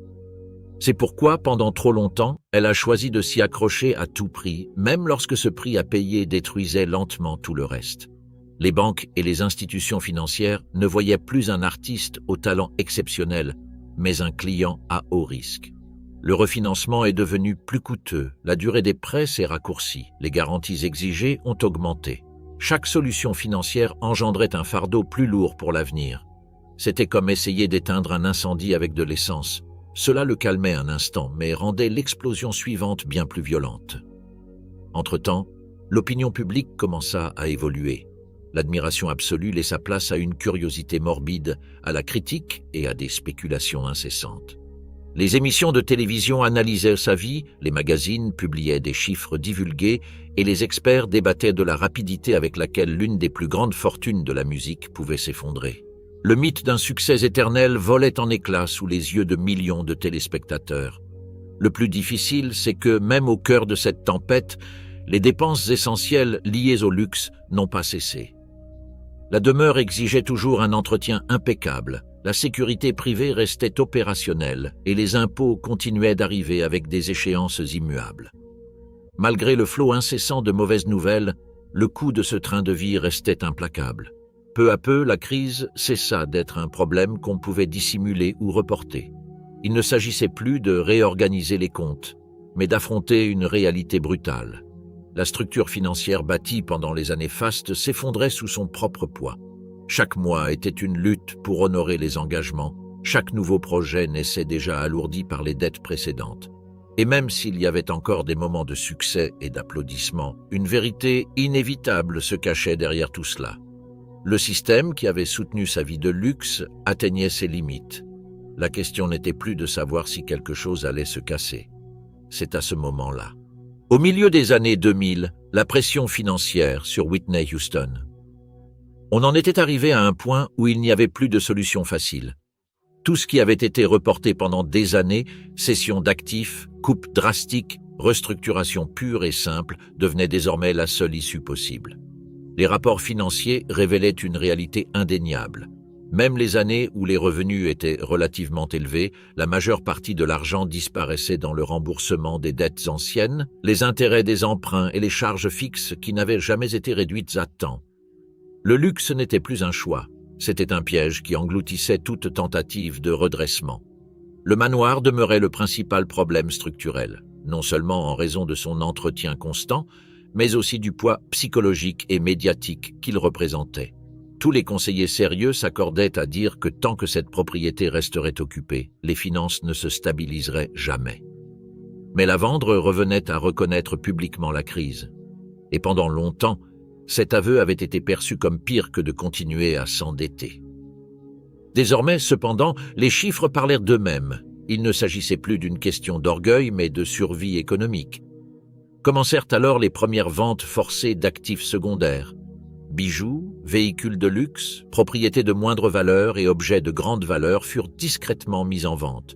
C'est pourquoi, pendant trop longtemps, elle a choisi de s'y accrocher à tout prix, même lorsque ce prix à payer détruisait lentement tout le reste. Les banques et les institutions financières ne voyaient plus un artiste au talent exceptionnel, mais un client à haut risque. Le refinancement est devenu plus coûteux, la durée des prêts s'est raccourcie, les garanties exigées ont augmenté. Chaque solution financière engendrait un fardeau plus lourd pour l'avenir. C'était comme essayer d'éteindre un incendie avec de l'essence. Cela le calmait un instant, mais rendait l'explosion suivante bien plus violente. Entre-temps, l'opinion publique commença à évoluer. L'admiration absolue laissa place à une curiosité morbide, à la critique et à des spéculations incessantes. Les émissions de télévision analysaient sa vie, les magazines publiaient des chiffres divulgués et les experts débattaient de la rapidité avec laquelle l'une des plus grandes fortunes de la musique pouvait s'effondrer. Le mythe d'un succès éternel volait en éclats sous les yeux de millions de téléspectateurs. Le plus difficile, c'est que, même au cœur de cette tempête, les dépenses essentielles liées au luxe n'ont pas cessé. La demeure exigeait toujours un entretien impeccable, la sécurité privée restait opérationnelle et les impôts continuaient d'arriver avec des échéances immuables. Malgré le flot incessant de mauvaises nouvelles, le coût de ce train de vie restait implacable. Peu à peu, la crise cessa d'être un problème qu'on pouvait dissimuler ou reporter. Il ne s'agissait plus de réorganiser les comptes, mais d'affronter une réalité brutale. La structure financière bâtie pendant les années fastes s'effondrait sous son propre poids. Chaque mois était une lutte pour honorer les engagements. Chaque nouveau projet naissait déjà alourdi par les dettes précédentes. Et même s'il y avait encore des moments de succès et d'applaudissements, une vérité inévitable se cachait derrière tout cela. Le système qui avait soutenu sa vie de luxe atteignait ses limites. La question n'était plus de savoir si quelque chose allait se casser. C'est à ce moment-là. Au milieu des années 2000, la pression financière sur Whitney Houston. On en était arrivé à un point où il n'y avait plus de solution facile. Tout ce qui avait été reporté pendant des années, cession d'actifs, coupe drastique, restructuration pure et simple, devenait désormais la seule issue possible. Les rapports financiers révélaient une réalité indéniable. Même les années où les revenus étaient relativement élevés, la majeure partie de l'argent disparaissait dans le remboursement des dettes anciennes, les intérêts des emprunts et les charges fixes qui n'avaient jamais été réduites à temps. Le luxe n'était plus un choix, c'était un piège qui engloutissait toute tentative de redressement. Le manoir demeurait le principal problème structurel, non seulement en raison de son entretien constant, mais aussi du poids psychologique et médiatique qu'il représentait. Tous les conseillers sérieux s'accordaient à dire que tant que cette propriété resterait occupée, les finances ne se stabiliseraient jamais. Mais la vendre revenait à reconnaître publiquement la crise. Et pendant longtemps, cet aveu avait été perçu comme pire que de continuer à s'endetter. Désormais, cependant, les chiffres parlèrent d'eux-mêmes. Il ne s'agissait plus d'une question d'orgueil, mais de survie économique. Commencèrent alors les premières ventes forcées d'actifs secondaires. Bijoux, véhicules de luxe, propriétés de moindre valeur et objets de grande valeur furent discrètement mis en vente.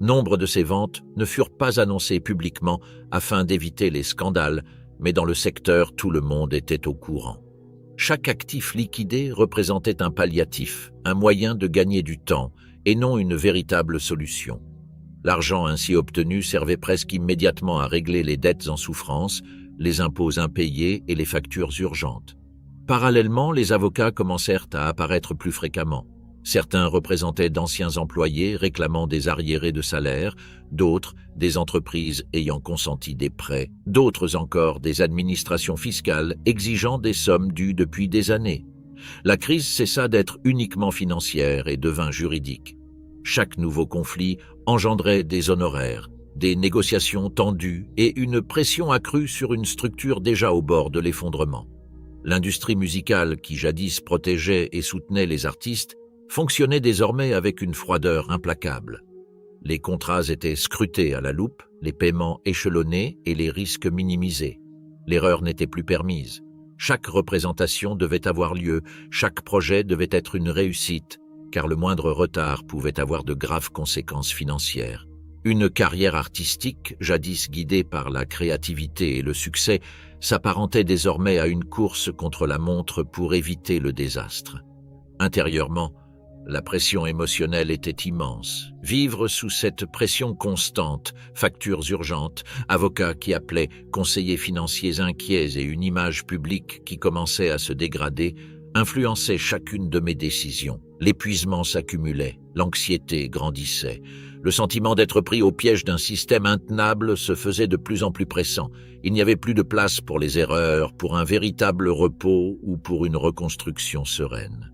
Nombre de ces ventes ne furent pas annoncées publiquement afin d'éviter les scandales, mais dans le secteur, tout le monde était au courant. Chaque actif liquidé représentait un palliatif, un moyen de gagner du temps, et non une véritable solution. L'argent ainsi obtenu servait presque immédiatement à régler les dettes en souffrance, les impôts impayés et les factures urgentes. Parallèlement, les avocats commencèrent à apparaître plus fréquemment. Certains représentaient d'anciens employés réclamant des arriérés de salaire, d'autres des entreprises ayant consenti des prêts, d'autres encore des administrations fiscales exigeant des sommes dues depuis des années. La crise cessa d'être uniquement financière et devint juridique. Chaque nouveau conflit engendrait des honoraires, des négociations tendues et une pression accrue sur une structure déjà au bord de l'effondrement. L'industrie musicale qui jadis protégeait et soutenait les artistes fonctionnait désormais avec une froideur implacable. Les contrats étaient scrutés à la loupe, les paiements échelonnés et les risques minimisés. L'erreur n'était plus permise. Chaque représentation devait avoir lieu, chaque projet devait être une réussite, car le moindre retard pouvait avoir de graves conséquences financières. Une carrière artistique, jadis guidée par la créativité et le succès, s'apparentait désormais à une course contre la montre pour éviter le désastre. Intérieurement, la pression émotionnelle était immense. Vivre sous cette pression constante, factures urgentes, avocats qui appelaient, conseillers financiers inquiets et une image publique qui commençait à se dégrader, influençait chacune de mes décisions. L'épuisement s'accumulait, l'anxiété grandissait. Le sentiment d'être pris au piège d'un système intenable se faisait de plus en plus pressant. Il n'y avait plus de place pour les erreurs, pour un véritable repos ou pour une reconstruction sereine.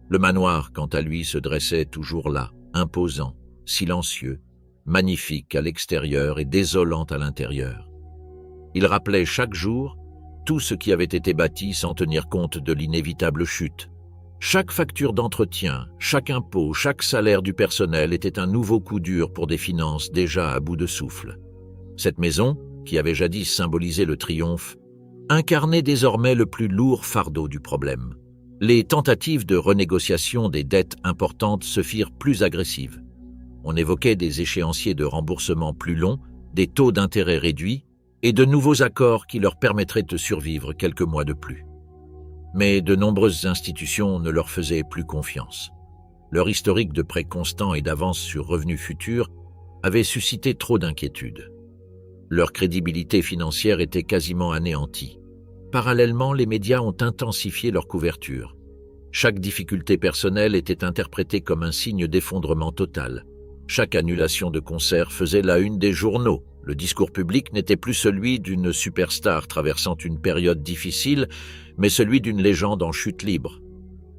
Le manoir, quant à lui, se dressait toujours là, imposant, silencieux, magnifique à l'extérieur et désolant à l'intérieur. Il rappelait chaque jour tout ce qui avait été bâti sans tenir compte de l'inévitable chute. Chaque facture d'entretien, chaque impôt, chaque salaire du personnel était un nouveau coup dur pour des finances déjà à bout de souffle. Cette maison, qui avait jadis symbolisé le triomphe, incarnait désormais le plus lourd fardeau du problème. Les tentatives de renégociation des dettes importantes se firent plus agressives. On évoquait des échéanciers de remboursement plus longs, des taux d'intérêt réduits et de nouveaux accords qui leur permettraient de survivre quelques mois de plus. Mais de nombreuses institutions ne leur faisaient plus confiance. Leur historique de prêts constants et d'avances sur revenus futurs avait suscité trop d'inquiétudes. Leur crédibilité financière était quasiment anéantie. Parallèlement, les médias ont intensifié leur couverture. Chaque difficulté personnelle était interprétée comme un signe d'effondrement total. Chaque annulation de concert faisait la une des journaux. Le discours public n'était plus celui d'une superstar traversant une période difficile, mais celui d'une légende en chute libre.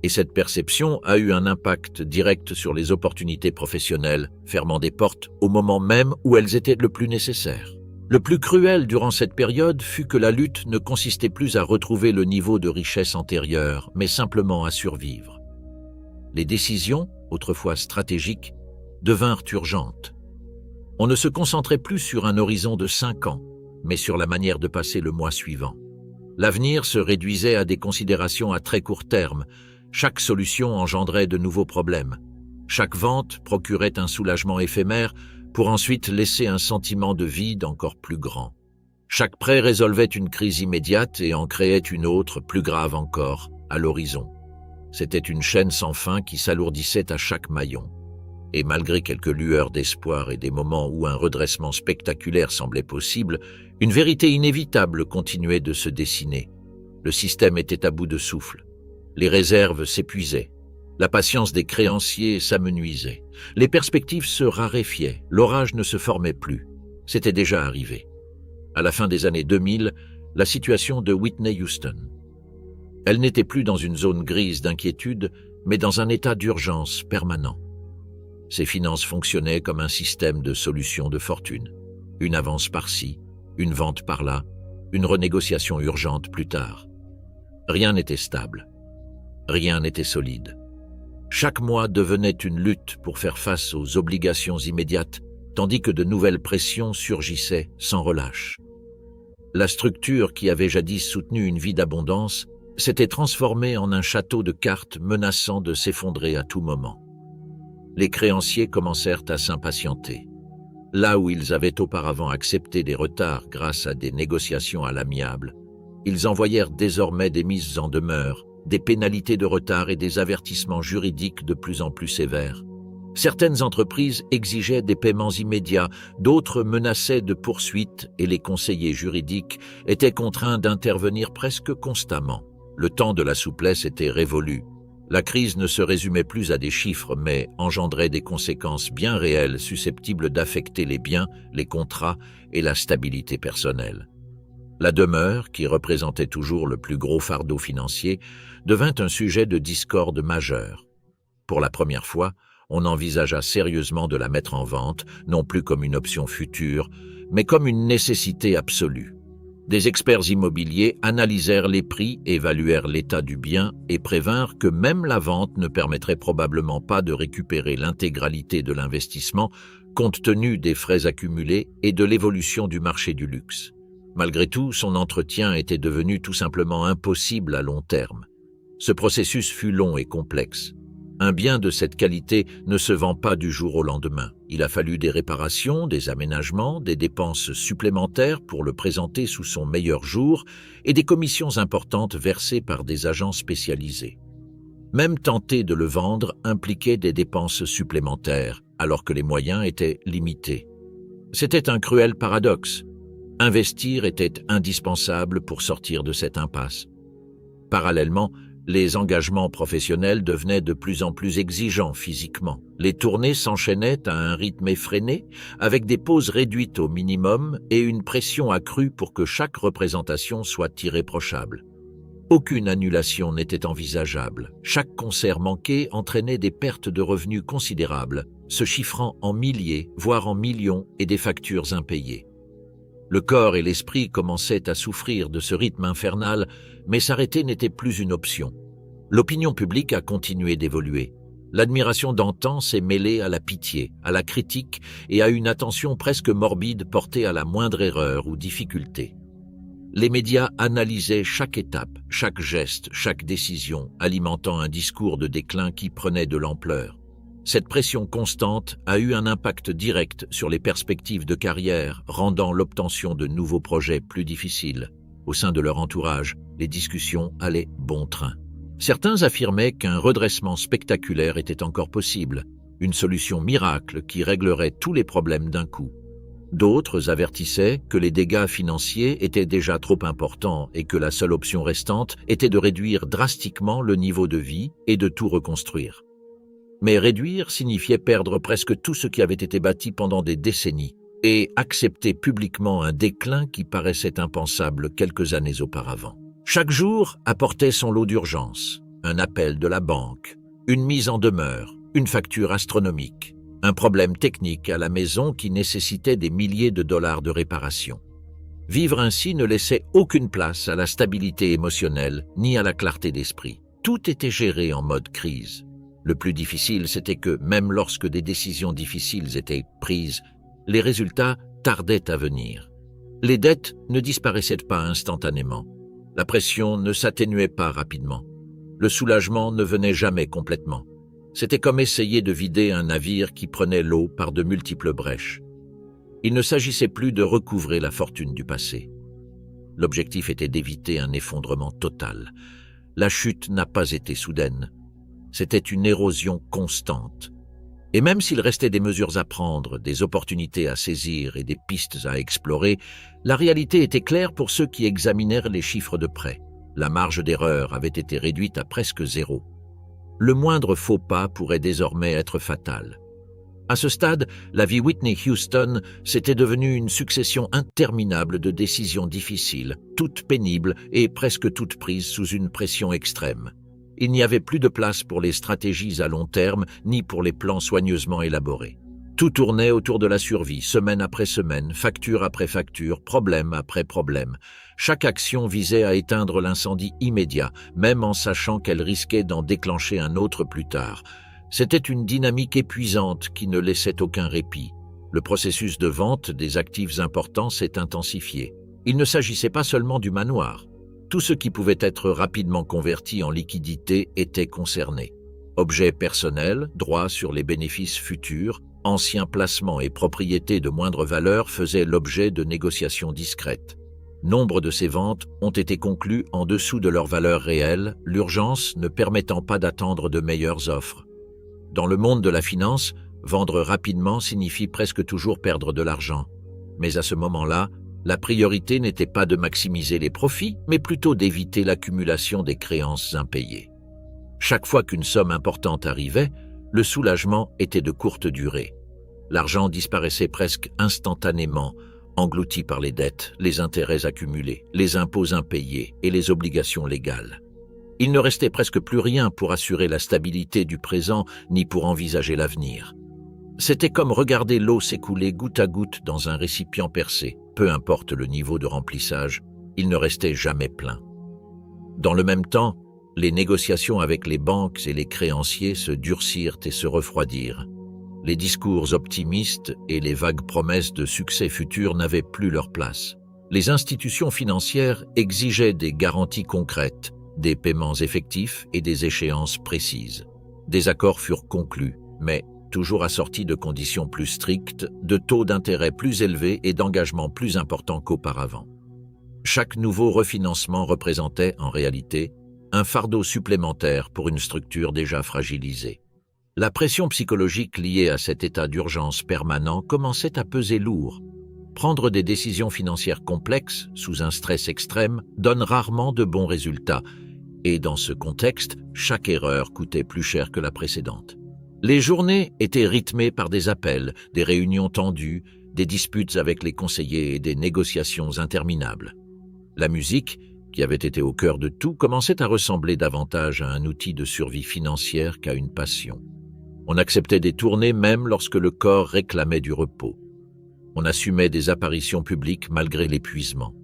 Et cette perception a eu un impact direct sur les opportunités professionnelles, fermant des portes au moment même où elles étaient le plus nécessaires. Le plus cruel durant cette période fut que la lutte ne consistait plus à retrouver le niveau de richesse antérieur, mais simplement à survivre. Les décisions, autrefois stratégiques, devinrent urgentes. On ne se concentrait plus sur un horizon de 5 ans, mais sur la manière de passer le mois suivant. L'avenir se réduisait à des considérations à très court terme. Chaque solution engendrait de nouveaux problèmes. Chaque vente procurait un soulagement éphémère pour ensuite laisser un sentiment de vide encore plus grand. Chaque prêt résolvait une crise immédiate et en créait une autre, plus grave encore, à l'horizon. C'était une chaîne sans fin qui s'alourdissait à chaque maillon. Et malgré quelques lueurs d'espoir et des moments où un redressement spectaculaire semblait possible, une vérité inévitable continuait de se dessiner. Le système était à bout de souffle. Les réserves s'épuisaient. La patience des créanciers s'amenuisait. Les perspectives se raréfiaient. L'orage ne se formait plus. C'était déjà arrivé. À la fin des années 2000, la situation de Whitney Houston. Elle n'était plus dans une zone grise d'inquiétude, mais dans un état d'urgence permanent. Ses finances fonctionnaient comme un système de solutions de fortune. Une avance par-ci, une vente par-là, une renégociation urgente plus tard. Rien n'était stable. Rien n'était solide. Chaque mois devenait une lutte pour faire face aux obligations immédiates, tandis que de nouvelles pressions surgissaient sans relâche. La structure qui avait jadis soutenu une vie d'abondance s'était transformée en un château de cartes menaçant de s'effondrer à tout moment. Les créanciers commencèrent à s'impatienter. Là où ils avaient auparavant accepté des retards grâce à des négociations à l'amiable, ils envoyèrent désormais des mises en demeure, des pénalités de retard et des avertissements juridiques de plus en plus sévères. Certaines entreprises exigeaient des paiements immédiats, d'autres menaçaient de poursuites et les conseillers juridiques étaient contraints d'intervenir presque constamment. Le temps de la souplesse était révolu. La crise ne se résumait plus à des chiffres, mais engendrait des conséquences bien réelles susceptibles d'affecter les biens, les contrats et la stabilité personnelle. La demeure, qui représentait toujours le plus gros fardeau financier, devint un sujet de discorde majeur. Pour la première fois, On envisagea sérieusement de la mettre en vente, non plus comme une option future, mais comme une nécessité absolue. Des experts immobiliers analysèrent les prix, évaluèrent l'état du bien et prévinrent que même la vente ne permettrait probablement pas de récupérer l'intégralité de l'investissement compte tenu des frais accumulés et de l'évolution du marché du luxe. Malgré tout, son entretien était devenu tout simplement impossible à long terme. Ce processus fut long et complexe. Un bien de cette qualité ne se vend pas du jour au lendemain. Il a fallu des réparations, des aménagements, des dépenses supplémentaires pour le présenter sous son meilleur jour et des commissions importantes versées par des agents spécialisés. Même tenter de le vendre impliquait des dépenses supplémentaires, alors que les moyens étaient limités. C'était un cruel paradoxe. Investir était indispensable pour sortir de cette impasse. Parallèlement, les engagements professionnels devenaient de plus en plus exigeants physiquement. Les tournées s'enchaînaient à un rythme effréné, avec des pauses réduites au minimum et une pression accrue pour que chaque représentation soit irréprochable. Aucune annulation n'était envisageable. Chaque concert manqué entraînait des pertes de revenus considérables, se chiffrant en milliers, voire en millions, et des factures impayées. Le corps et l'esprit commençaient à souffrir de ce rythme infernal, mais s'arrêter n'était plus une option. L'opinion publique a continué d'évoluer. L'admiration d'antan s'est mêlée à la pitié, à la critique et à une attention presque morbide portée à la moindre erreur ou difficulté. Les médias analysaient chaque étape, chaque geste, chaque décision, alimentant un discours de déclin qui prenait de l'ampleur. Cette pression constante a eu un impact direct sur les perspectives de carrière, rendant l'obtention de nouveaux projets plus difficile. Au sein de leur entourage, les discussions allaient bon train. Certains affirmaient qu'un redressement spectaculaire était encore possible, une solution miracle qui réglerait tous les problèmes d'un coup. D'autres avertissaient que les dégâts financiers étaient déjà trop importants et que la seule option restante était de réduire drastiquement le niveau de vie et de tout reconstruire. Mais réduire signifiait perdre presque tout ce qui avait été bâti pendant des décennies et accepter publiquement un déclin qui paraissait impensable quelques années auparavant. Chaque jour apportait son lot d'urgence, un appel de la banque, une mise en demeure, une facture astronomique, un problème technique à la maison qui nécessitait des milliers de dollars de réparation. Vivre ainsi ne laissait aucune place à la stabilité émotionnelle ni à la clarté d'esprit. Tout était géré en mode crise. Le plus difficile, c'était que, même lorsque des décisions difficiles étaient prises, les résultats tardaient à venir. Les dettes ne disparaissaient pas instantanément. La pression ne s'atténuait pas rapidement. Le soulagement ne venait jamais complètement. C'était comme essayer de vider un navire qui prenait l'eau par de multiples brèches. Il ne s'agissait plus de recouvrer la fortune du passé. L'objectif était d'éviter un effondrement total. La chute n'a pas été soudaine. C'était une érosion constante. Et même s'il restait des mesures à prendre, des opportunités à saisir et des pistes à explorer, la réalité était claire pour ceux qui examinèrent les chiffres de près. La marge d'erreur avait été réduite à presque zéro. Le moindre faux pas pourrait désormais être fatal. À ce stade, la vie Whitney Houston s'était devenue une succession interminable de décisions difficiles, toutes pénibles et presque toutes prises sous une pression extrême. Il n'y avait plus de place pour les stratégies à long terme, ni pour les plans soigneusement élaborés. Tout tournait autour de la survie, semaine après semaine, facture après facture, problème après problème. Chaque action visait à éteindre l'incendie immédiat, même en sachant qu'elle risquait d'en déclencher un autre plus tard. C'était une dynamique épuisante qui ne laissait aucun répit. Le processus de vente des actifs importants s'est intensifié. Il ne s'agissait pas seulement du manoir. Tout ce qui pouvait être rapidement converti en liquidité était concerné. Objets personnels, droits sur les bénéfices futurs, anciens placements et propriétés de moindre valeur faisaient l'objet de négociations discrètes. Nombre de ces ventes ont été conclues en dessous de leur valeur réelle, l'urgence ne permettant pas d'attendre de meilleures offres. Dans le monde de la finance, vendre rapidement signifie presque toujours perdre de l'argent. Mais à ce moment-là, la priorité n'était pas de maximiser les profits, mais plutôt d'éviter l'accumulation des créances impayées. Chaque fois qu'une somme importante arrivait, le soulagement était de courte durée. L'argent disparaissait presque instantanément, englouti par les dettes, les intérêts accumulés, les impôts impayés et les obligations légales. Il ne restait presque plus rien pour assurer la stabilité du présent ni pour envisager l'avenir. C'était comme regarder l'eau s'écouler goutte à goutte dans un récipient percé. Peu importe le niveau de remplissage, il ne restait jamais plein. Dans le même temps, les négociations avec les banques et les créanciers se durcirent et se refroidirent. Les discours optimistes et les vagues promesses de succès futurs n'avaient plus leur place. Les institutions financières exigeaient des garanties concrètes, des paiements effectifs et des échéances précises. Des accords furent conclus, mais toujours assortis de conditions plus strictes, de taux d'intérêt plus élevés et d'engagements plus importants qu'auparavant. Chaque nouveau refinancement représentait, en réalité, un fardeau supplémentaire pour une structure déjà fragilisée. La pression psychologique liée à cet état d'urgence permanent commençait à peser lourd. Prendre des décisions financières complexes, sous un stress extrême, donne rarement de bons résultats, et dans ce contexte, chaque erreur coûtait plus cher que la précédente. Les journées étaient rythmées par des appels, des réunions tendues, des disputes avec les conseillers et des négociations interminables. La musique, qui avait été au cœur de tout, commençait à ressembler davantage à un outil de survie financière qu'à une passion. On acceptait des tournées même lorsque le corps réclamait du repos. On assumait des apparitions publiques malgré l'épuisement.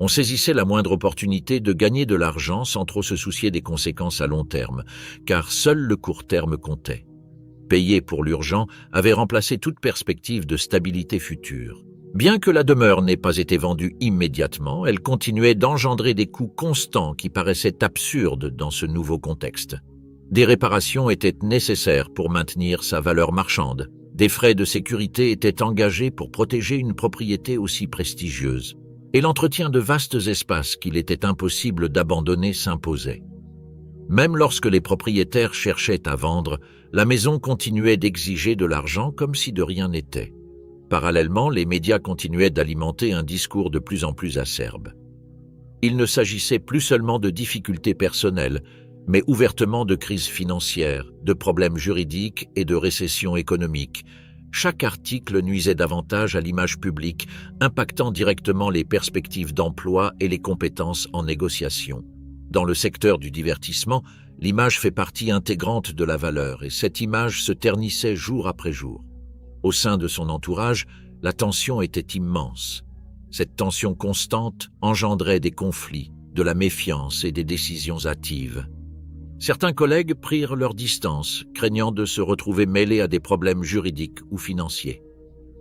On saisissait la moindre opportunité de gagner de l'argent sans trop se soucier des conséquences à long terme, car seul le court terme comptait. Payer pour l'urgent avait remplacé toute perspective de stabilité future. Bien que la demeure n'ait pas été vendue immédiatement, elle continuait d'engendrer des coûts constants qui paraissaient absurdes dans ce nouveau contexte. Des réparations étaient nécessaires pour maintenir sa valeur marchande. Des frais de sécurité étaient engagés pour protéger une propriété aussi prestigieuse. Et l'entretien de vastes espaces qu'il était impossible d'abandonner s'imposait. Même lorsque les propriétaires cherchaient à vendre, la maison continuait d'exiger de l'argent comme si de rien n'était. Parallèlement, les médias continuaient d'alimenter un discours de plus en plus acerbe. Il ne s'agissait plus seulement de difficultés personnelles, mais ouvertement de crises financières, de problèmes juridiques et de récession économique. Chaque article nuisait davantage à l'image publique, impactant directement les perspectives d'emploi et les compétences en négociation. Dans le secteur du divertissement, l'image fait partie intégrante de la valeur et cette image se ternissait jour après jour. Au sein de son entourage, la tension était immense. Cette tension constante engendrait des conflits, de la méfiance et des décisions hâtives. Certains collègues prirent leur distance, craignant de se retrouver mêlés à des problèmes juridiques ou financiers.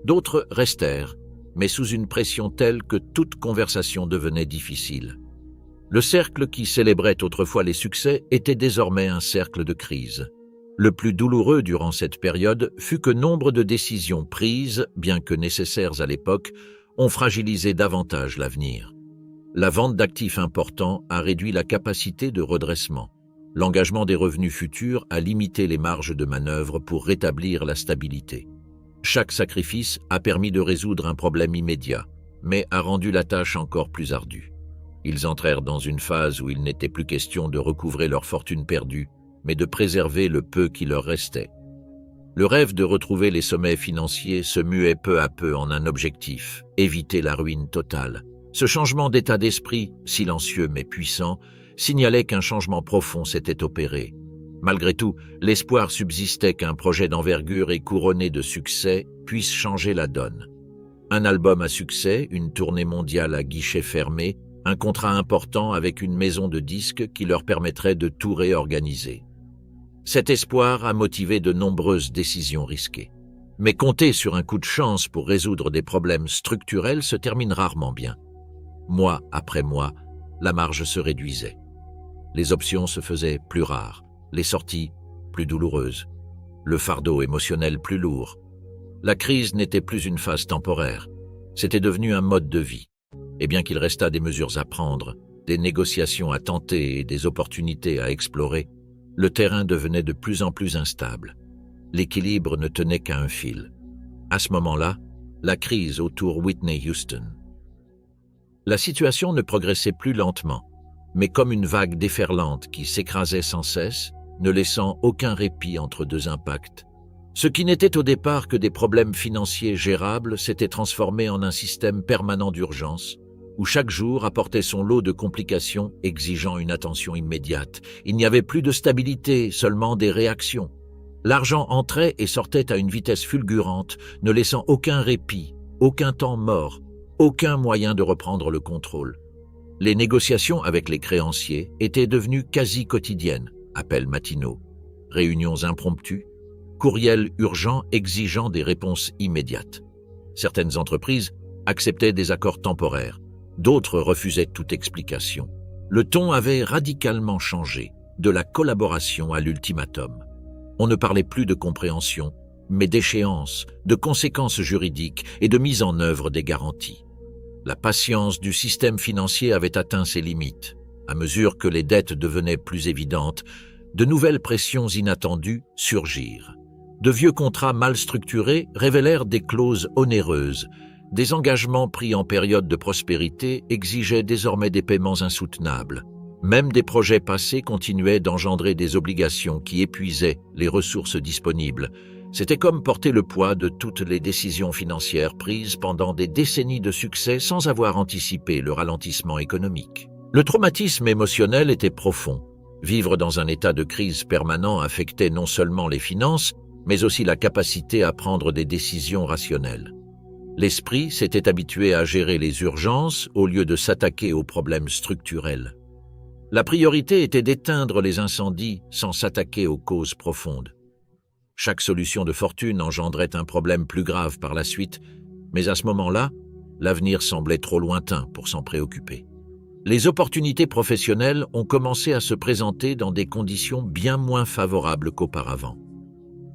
D'autres restèrent, mais sous une pression telle que toute conversation devenait difficile. Le cercle qui célébrait autrefois les succès était désormais un cercle de crise. Le plus douloureux durant cette période fut que nombre de décisions prises, bien que nécessaires à l'époque, ont fragilisé davantage l'avenir. La vente d'actifs importants a réduit la capacité de redressement. L'engagement des revenus futurs a limité les marges de manœuvre pour rétablir la stabilité. Chaque sacrifice a permis de résoudre un problème immédiat, mais a rendu la tâche encore plus ardue. Ils entrèrent dans une phase où il n'était plus question de recouvrer leur fortune perdue, mais de préserver le peu qui leur restait. Le rêve de retrouver les sommets financiers se muait peu à peu en un objectif, éviter la ruine totale. Ce changement d'état d'esprit, silencieux mais puissant, signalait qu'un changement profond s'était opéré. Malgré tout, l'espoir subsistait qu'un projet d'envergure et couronné de succès puisse changer la donne. Un album à succès, une tournée mondiale à guichet fermé, un contrat important avec une maison de disques qui leur permettrait de tout réorganiser. Cet espoir a motivé de nombreuses décisions risquées. Mais compter sur un coup de chance pour résoudre des problèmes structurels se termine rarement bien. Mois après mois, la marge se réduisait. Les options se faisaient plus rares, les sorties plus douloureuses, le fardeau émotionnel plus lourd. La crise n'était plus une phase temporaire, c'était devenu un mode de vie. Et bien qu'il restât des mesures à prendre, des négociations à tenter et des opportunités à explorer, le terrain devenait de plus en plus instable. L'équilibre ne tenait qu'à un fil. À ce moment-là, la crise autour Whitney Houston. La situation ne progressait plus lentement, mais comme une vague déferlante qui s'écrasait sans cesse, ne laissant aucun répit entre deux impacts. Ce qui n'était au départ que des problèmes financiers gérables s'était transformé en un système permanent d'urgence, où chaque jour apportait son lot de complications exigeant une attention immédiate. Il n'y avait plus de stabilité, seulement des réactions. L'argent entrait et sortait à une vitesse fulgurante, ne laissant aucun répit, aucun temps mort, aucun moyen de reprendre le contrôle. Les négociations avec les créanciers étaient devenues quasi quotidiennes, appels matinaux, réunions impromptues, courriels urgents exigeant des réponses immédiates. Certaines entreprises acceptaient des accords temporaires, d'autres refusaient toute explication. Le ton avait radicalement changé, de la collaboration à l'ultimatum. On ne parlait plus de compréhension, mais d'échéance, de conséquences juridiques et de mise en œuvre des garanties. La patience du système financier avait atteint ses limites. À mesure que les dettes devenaient plus évidentes, de nouvelles pressions inattendues surgirent. De vieux contrats mal structurés révélèrent des clauses onéreuses. Des engagements pris en période de prospérité exigeaient désormais des paiements insoutenables. Même des projets passés continuaient d'engendrer des obligations qui épuisaient les ressources disponibles. C'était comme porter le poids de toutes les décisions financières prises pendant des décennies de succès sans avoir anticipé le ralentissement économique. Le traumatisme émotionnel était profond. Vivre dans un état de crise permanent affectait non seulement les finances, mais aussi la capacité à prendre des décisions rationnelles. L'esprit s'était habitué à gérer les urgences au lieu de s'attaquer aux problèmes structurels. La priorité était d'éteindre les incendies sans s'attaquer aux causes profondes. Chaque solution de fortune engendrait un problème plus grave par la suite, mais à ce moment-là, l'avenir semblait trop lointain pour s'en préoccuper. Les opportunités professionnelles ont commencé à se présenter dans des conditions bien moins favorables qu'auparavant.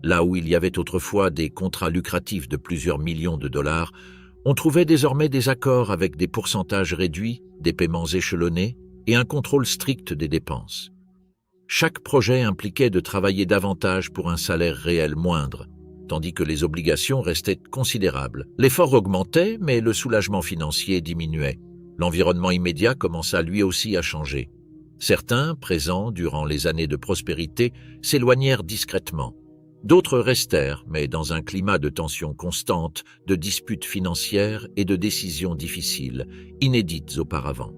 Là où il y avait autrefois des contrats lucratifs de plusieurs millions de dollars, on trouvait désormais des accords avec des pourcentages réduits, des paiements échelonnés et un contrôle strict des dépenses. Chaque projet impliquait de travailler davantage pour un salaire réel moindre, tandis que les obligations restaient considérables. L'effort augmentait, mais le soulagement financier diminuait. L'environnement immédiat commença lui aussi à changer. Certains, présents durant les années de prospérité, s'éloignèrent discrètement. D'autres restèrent, mais dans un climat de tension constante, de disputes financières et de décisions difficiles, inédites auparavant.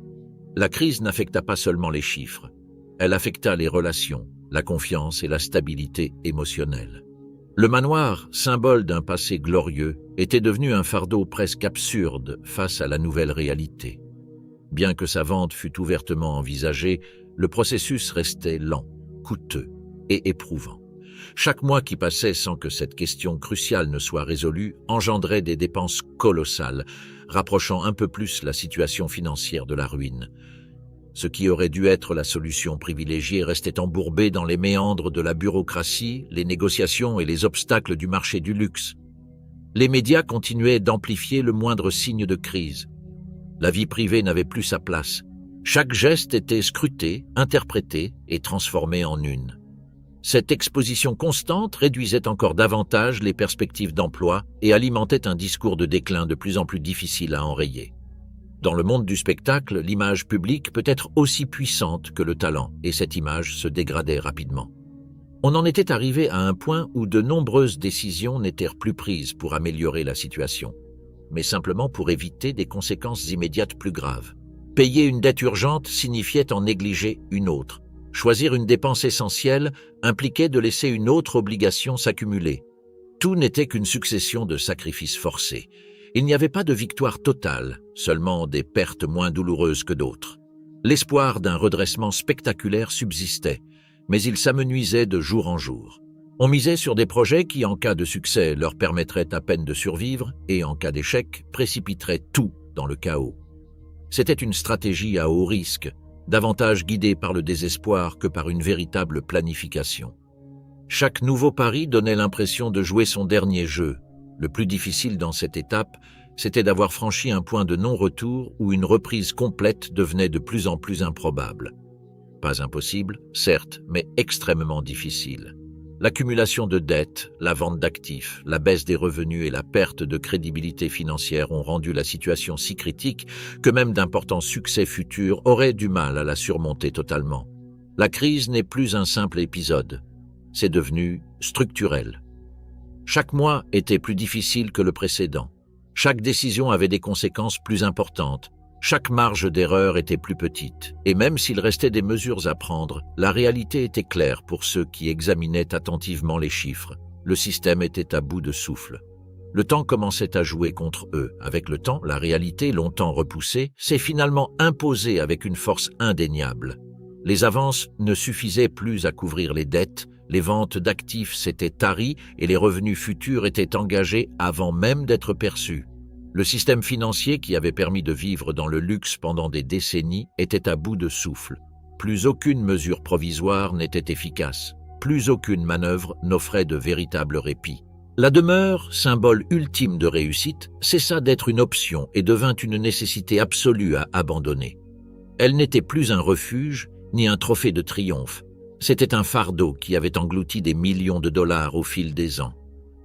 La crise n'affecta pas seulement les chiffres. Elle affecta les relations, la confiance et la stabilité émotionnelle. Le manoir, symbole d'un passé glorieux, était devenu un fardeau presque absurde face à la nouvelle réalité. Bien que sa vente fût ouvertement envisagée, le processus restait lent, coûteux et éprouvant. Chaque mois qui passait sans que cette question cruciale ne soit résolue engendrait des dépenses colossales, rapprochant un peu plus la situation financière de la ruine. Ce qui aurait dû être la solution privilégiée restait embourbé dans les méandres de la bureaucratie, les négociations et les obstacles du marché du luxe. Les médias continuaient d'amplifier le moindre signe de crise. La vie privée n'avait plus sa place. Chaque geste était scruté, interprété et transformé en une. Cette exposition constante réduisait encore davantage les perspectives d'emploi et alimentait un discours de déclin de plus en plus difficile à enrayer. Dans le monde du spectacle, l'image publique peut être aussi puissante que le talent, et cette image se dégradait rapidement. On en était arrivé à un point où de nombreuses décisions n'étaient plus prises pour améliorer la situation, mais simplement pour éviter des conséquences immédiates plus graves. Payer une dette urgente signifiait en négliger une autre. Choisir une dépense essentielle impliquait de laisser une autre obligation s'accumuler. Tout n'était qu'une succession de sacrifices forcés. Il n'y avait pas de victoire totale, seulement des pertes moins douloureuses que d'autres. L'espoir d'un redressement spectaculaire subsistait, mais il s'amenuisait de jour en jour. On misait sur des projets qui, en cas de succès, leur permettraient à peine de survivre et, en cas d'échec, précipiteraient tout dans le chaos. C'était une stratégie à haut risque, davantage guidée par le désespoir que par une véritable planification. Chaque nouveau pari donnait l'impression de jouer son dernier jeu. Le plus difficile dans cette étape, c'était d'avoir franchi un point de non-retour où une reprise complète devenait de plus en plus improbable. Pas impossible, certes, mais extrêmement difficile. L'accumulation de dettes, la vente d'actifs, la baisse des revenus et la perte de crédibilité financière ont rendu la situation si critique que même d'importants succès futurs auraient du mal à la surmonter totalement. La crise n'est plus un simple épisode, c'est devenu structurel. Chaque mois était plus difficile que le précédent. Chaque décision avait des conséquences plus importantes, Chaque marge d'erreur était plus petite, et même s'il restait des mesures à prendre, la réalité était claire pour ceux qui examinaient attentivement les chiffres. Le système était à bout de souffle. Le temps commençait à jouer contre eux. Avec le temps, la réalité, longtemps repoussée, s'est finalement imposée avec une force indéniable. Les avances ne suffisaient plus à couvrir les dettes, les ventes d'actifs s'étaient taries et les revenus futurs étaient engagés avant même d'être perçus. Le système financier qui avait permis de vivre dans le luxe pendant des décennies était à bout de souffle. Plus aucune mesure provisoire n'était efficace. Plus aucune manœuvre n'offrait de véritable répit. La demeure, symbole ultime de réussite, cessa d'être une option et devint une nécessité absolue à abandonner. Elle n'était plus un refuge, ni un trophée de triomphe. C'était un fardeau qui avait englouti des millions de dollars au fil des ans.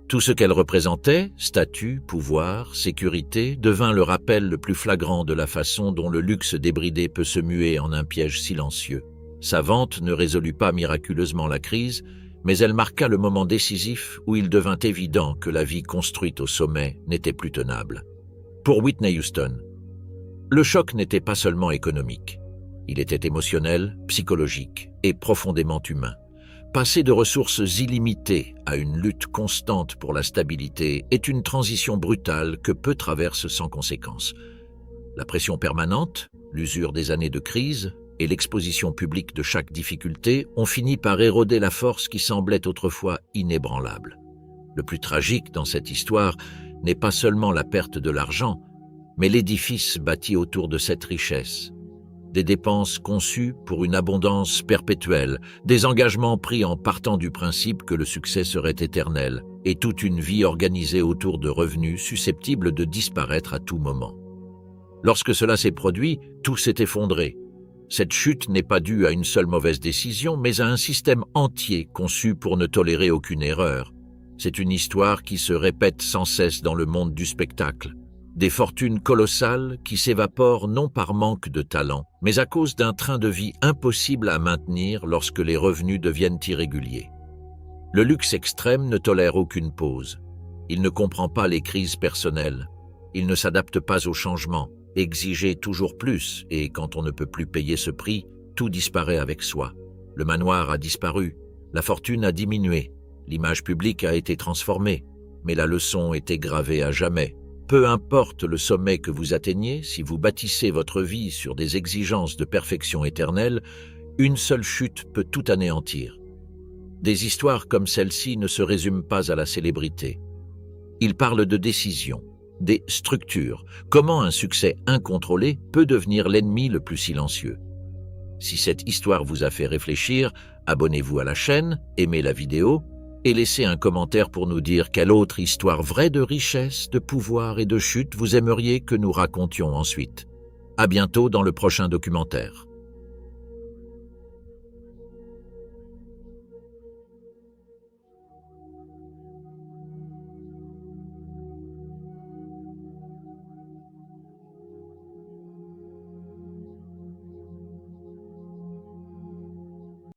Tout ce qu'elle représentait, statut, pouvoir, sécurité, devint le rappel le plus flagrant de la façon dont le luxe débridé peut se muer en un piège silencieux. Sa vente ne résolut pas miraculeusement la crise, mais elle marqua le moment décisif où il devint évident que la vie construite au sommet n'était plus tenable. Pour Whitney Houston, le choc n'était pas seulement économique. Il était émotionnel, psychologique et profondément humain. Passer de ressources illimitées à une lutte constante pour la stabilité est une transition brutale que peu traversent sans conséquence. La pression permanente, l'usure des années de crise et l'exposition publique de chaque difficulté ont fini par éroder la force qui semblait autrefois inébranlable. Le plus tragique dans cette histoire n'est pas seulement la perte de l'argent, mais l'édifice bâti autour de cette richesse. Des dépenses conçues pour une abondance perpétuelle, des engagements pris en partant du principe que le succès serait éternel, et toute une vie organisée autour de revenus susceptibles de disparaître à tout moment. Lorsque cela s'est produit, tout s'est effondré. Cette chute n'est pas due à une seule mauvaise décision, mais à un système entier conçu pour ne tolérer aucune erreur. C'est une histoire qui se répète sans cesse dans le monde du spectacle. Des fortunes colossales qui s'évaporent non par manque de talent, mais à cause d'un train de vie impossible à maintenir lorsque les revenus deviennent irréguliers. Le luxe extrême ne tolère aucune pause. Il ne comprend pas les crises personnelles. Il ne s'adapte pas aux changements. Exiger toujours plus, et quand on ne peut plus payer ce prix, tout disparaît avec soi. Le manoir a disparu, la fortune a diminué, l'image publique a été transformée, mais la leçon était gravée à jamais. Peu importe le sommet que vous atteignez, si vous bâtissez votre vie sur des exigences de perfection éternelle, une seule chute peut tout anéantir. Des histoires comme celle-ci ne se résument pas à la célébrité. Ils parlent de décisions, des structures, comment un succès incontrôlé peut devenir l'ennemi le plus silencieux. Si cette histoire vous a fait réfléchir, abonnez-vous à la chaîne, aimez la vidéo, et laissez un commentaire pour nous dire quelle autre histoire vraie de richesse, de pouvoir et de chute vous aimeriez que nous racontions ensuite. À bientôt dans le prochain documentaire.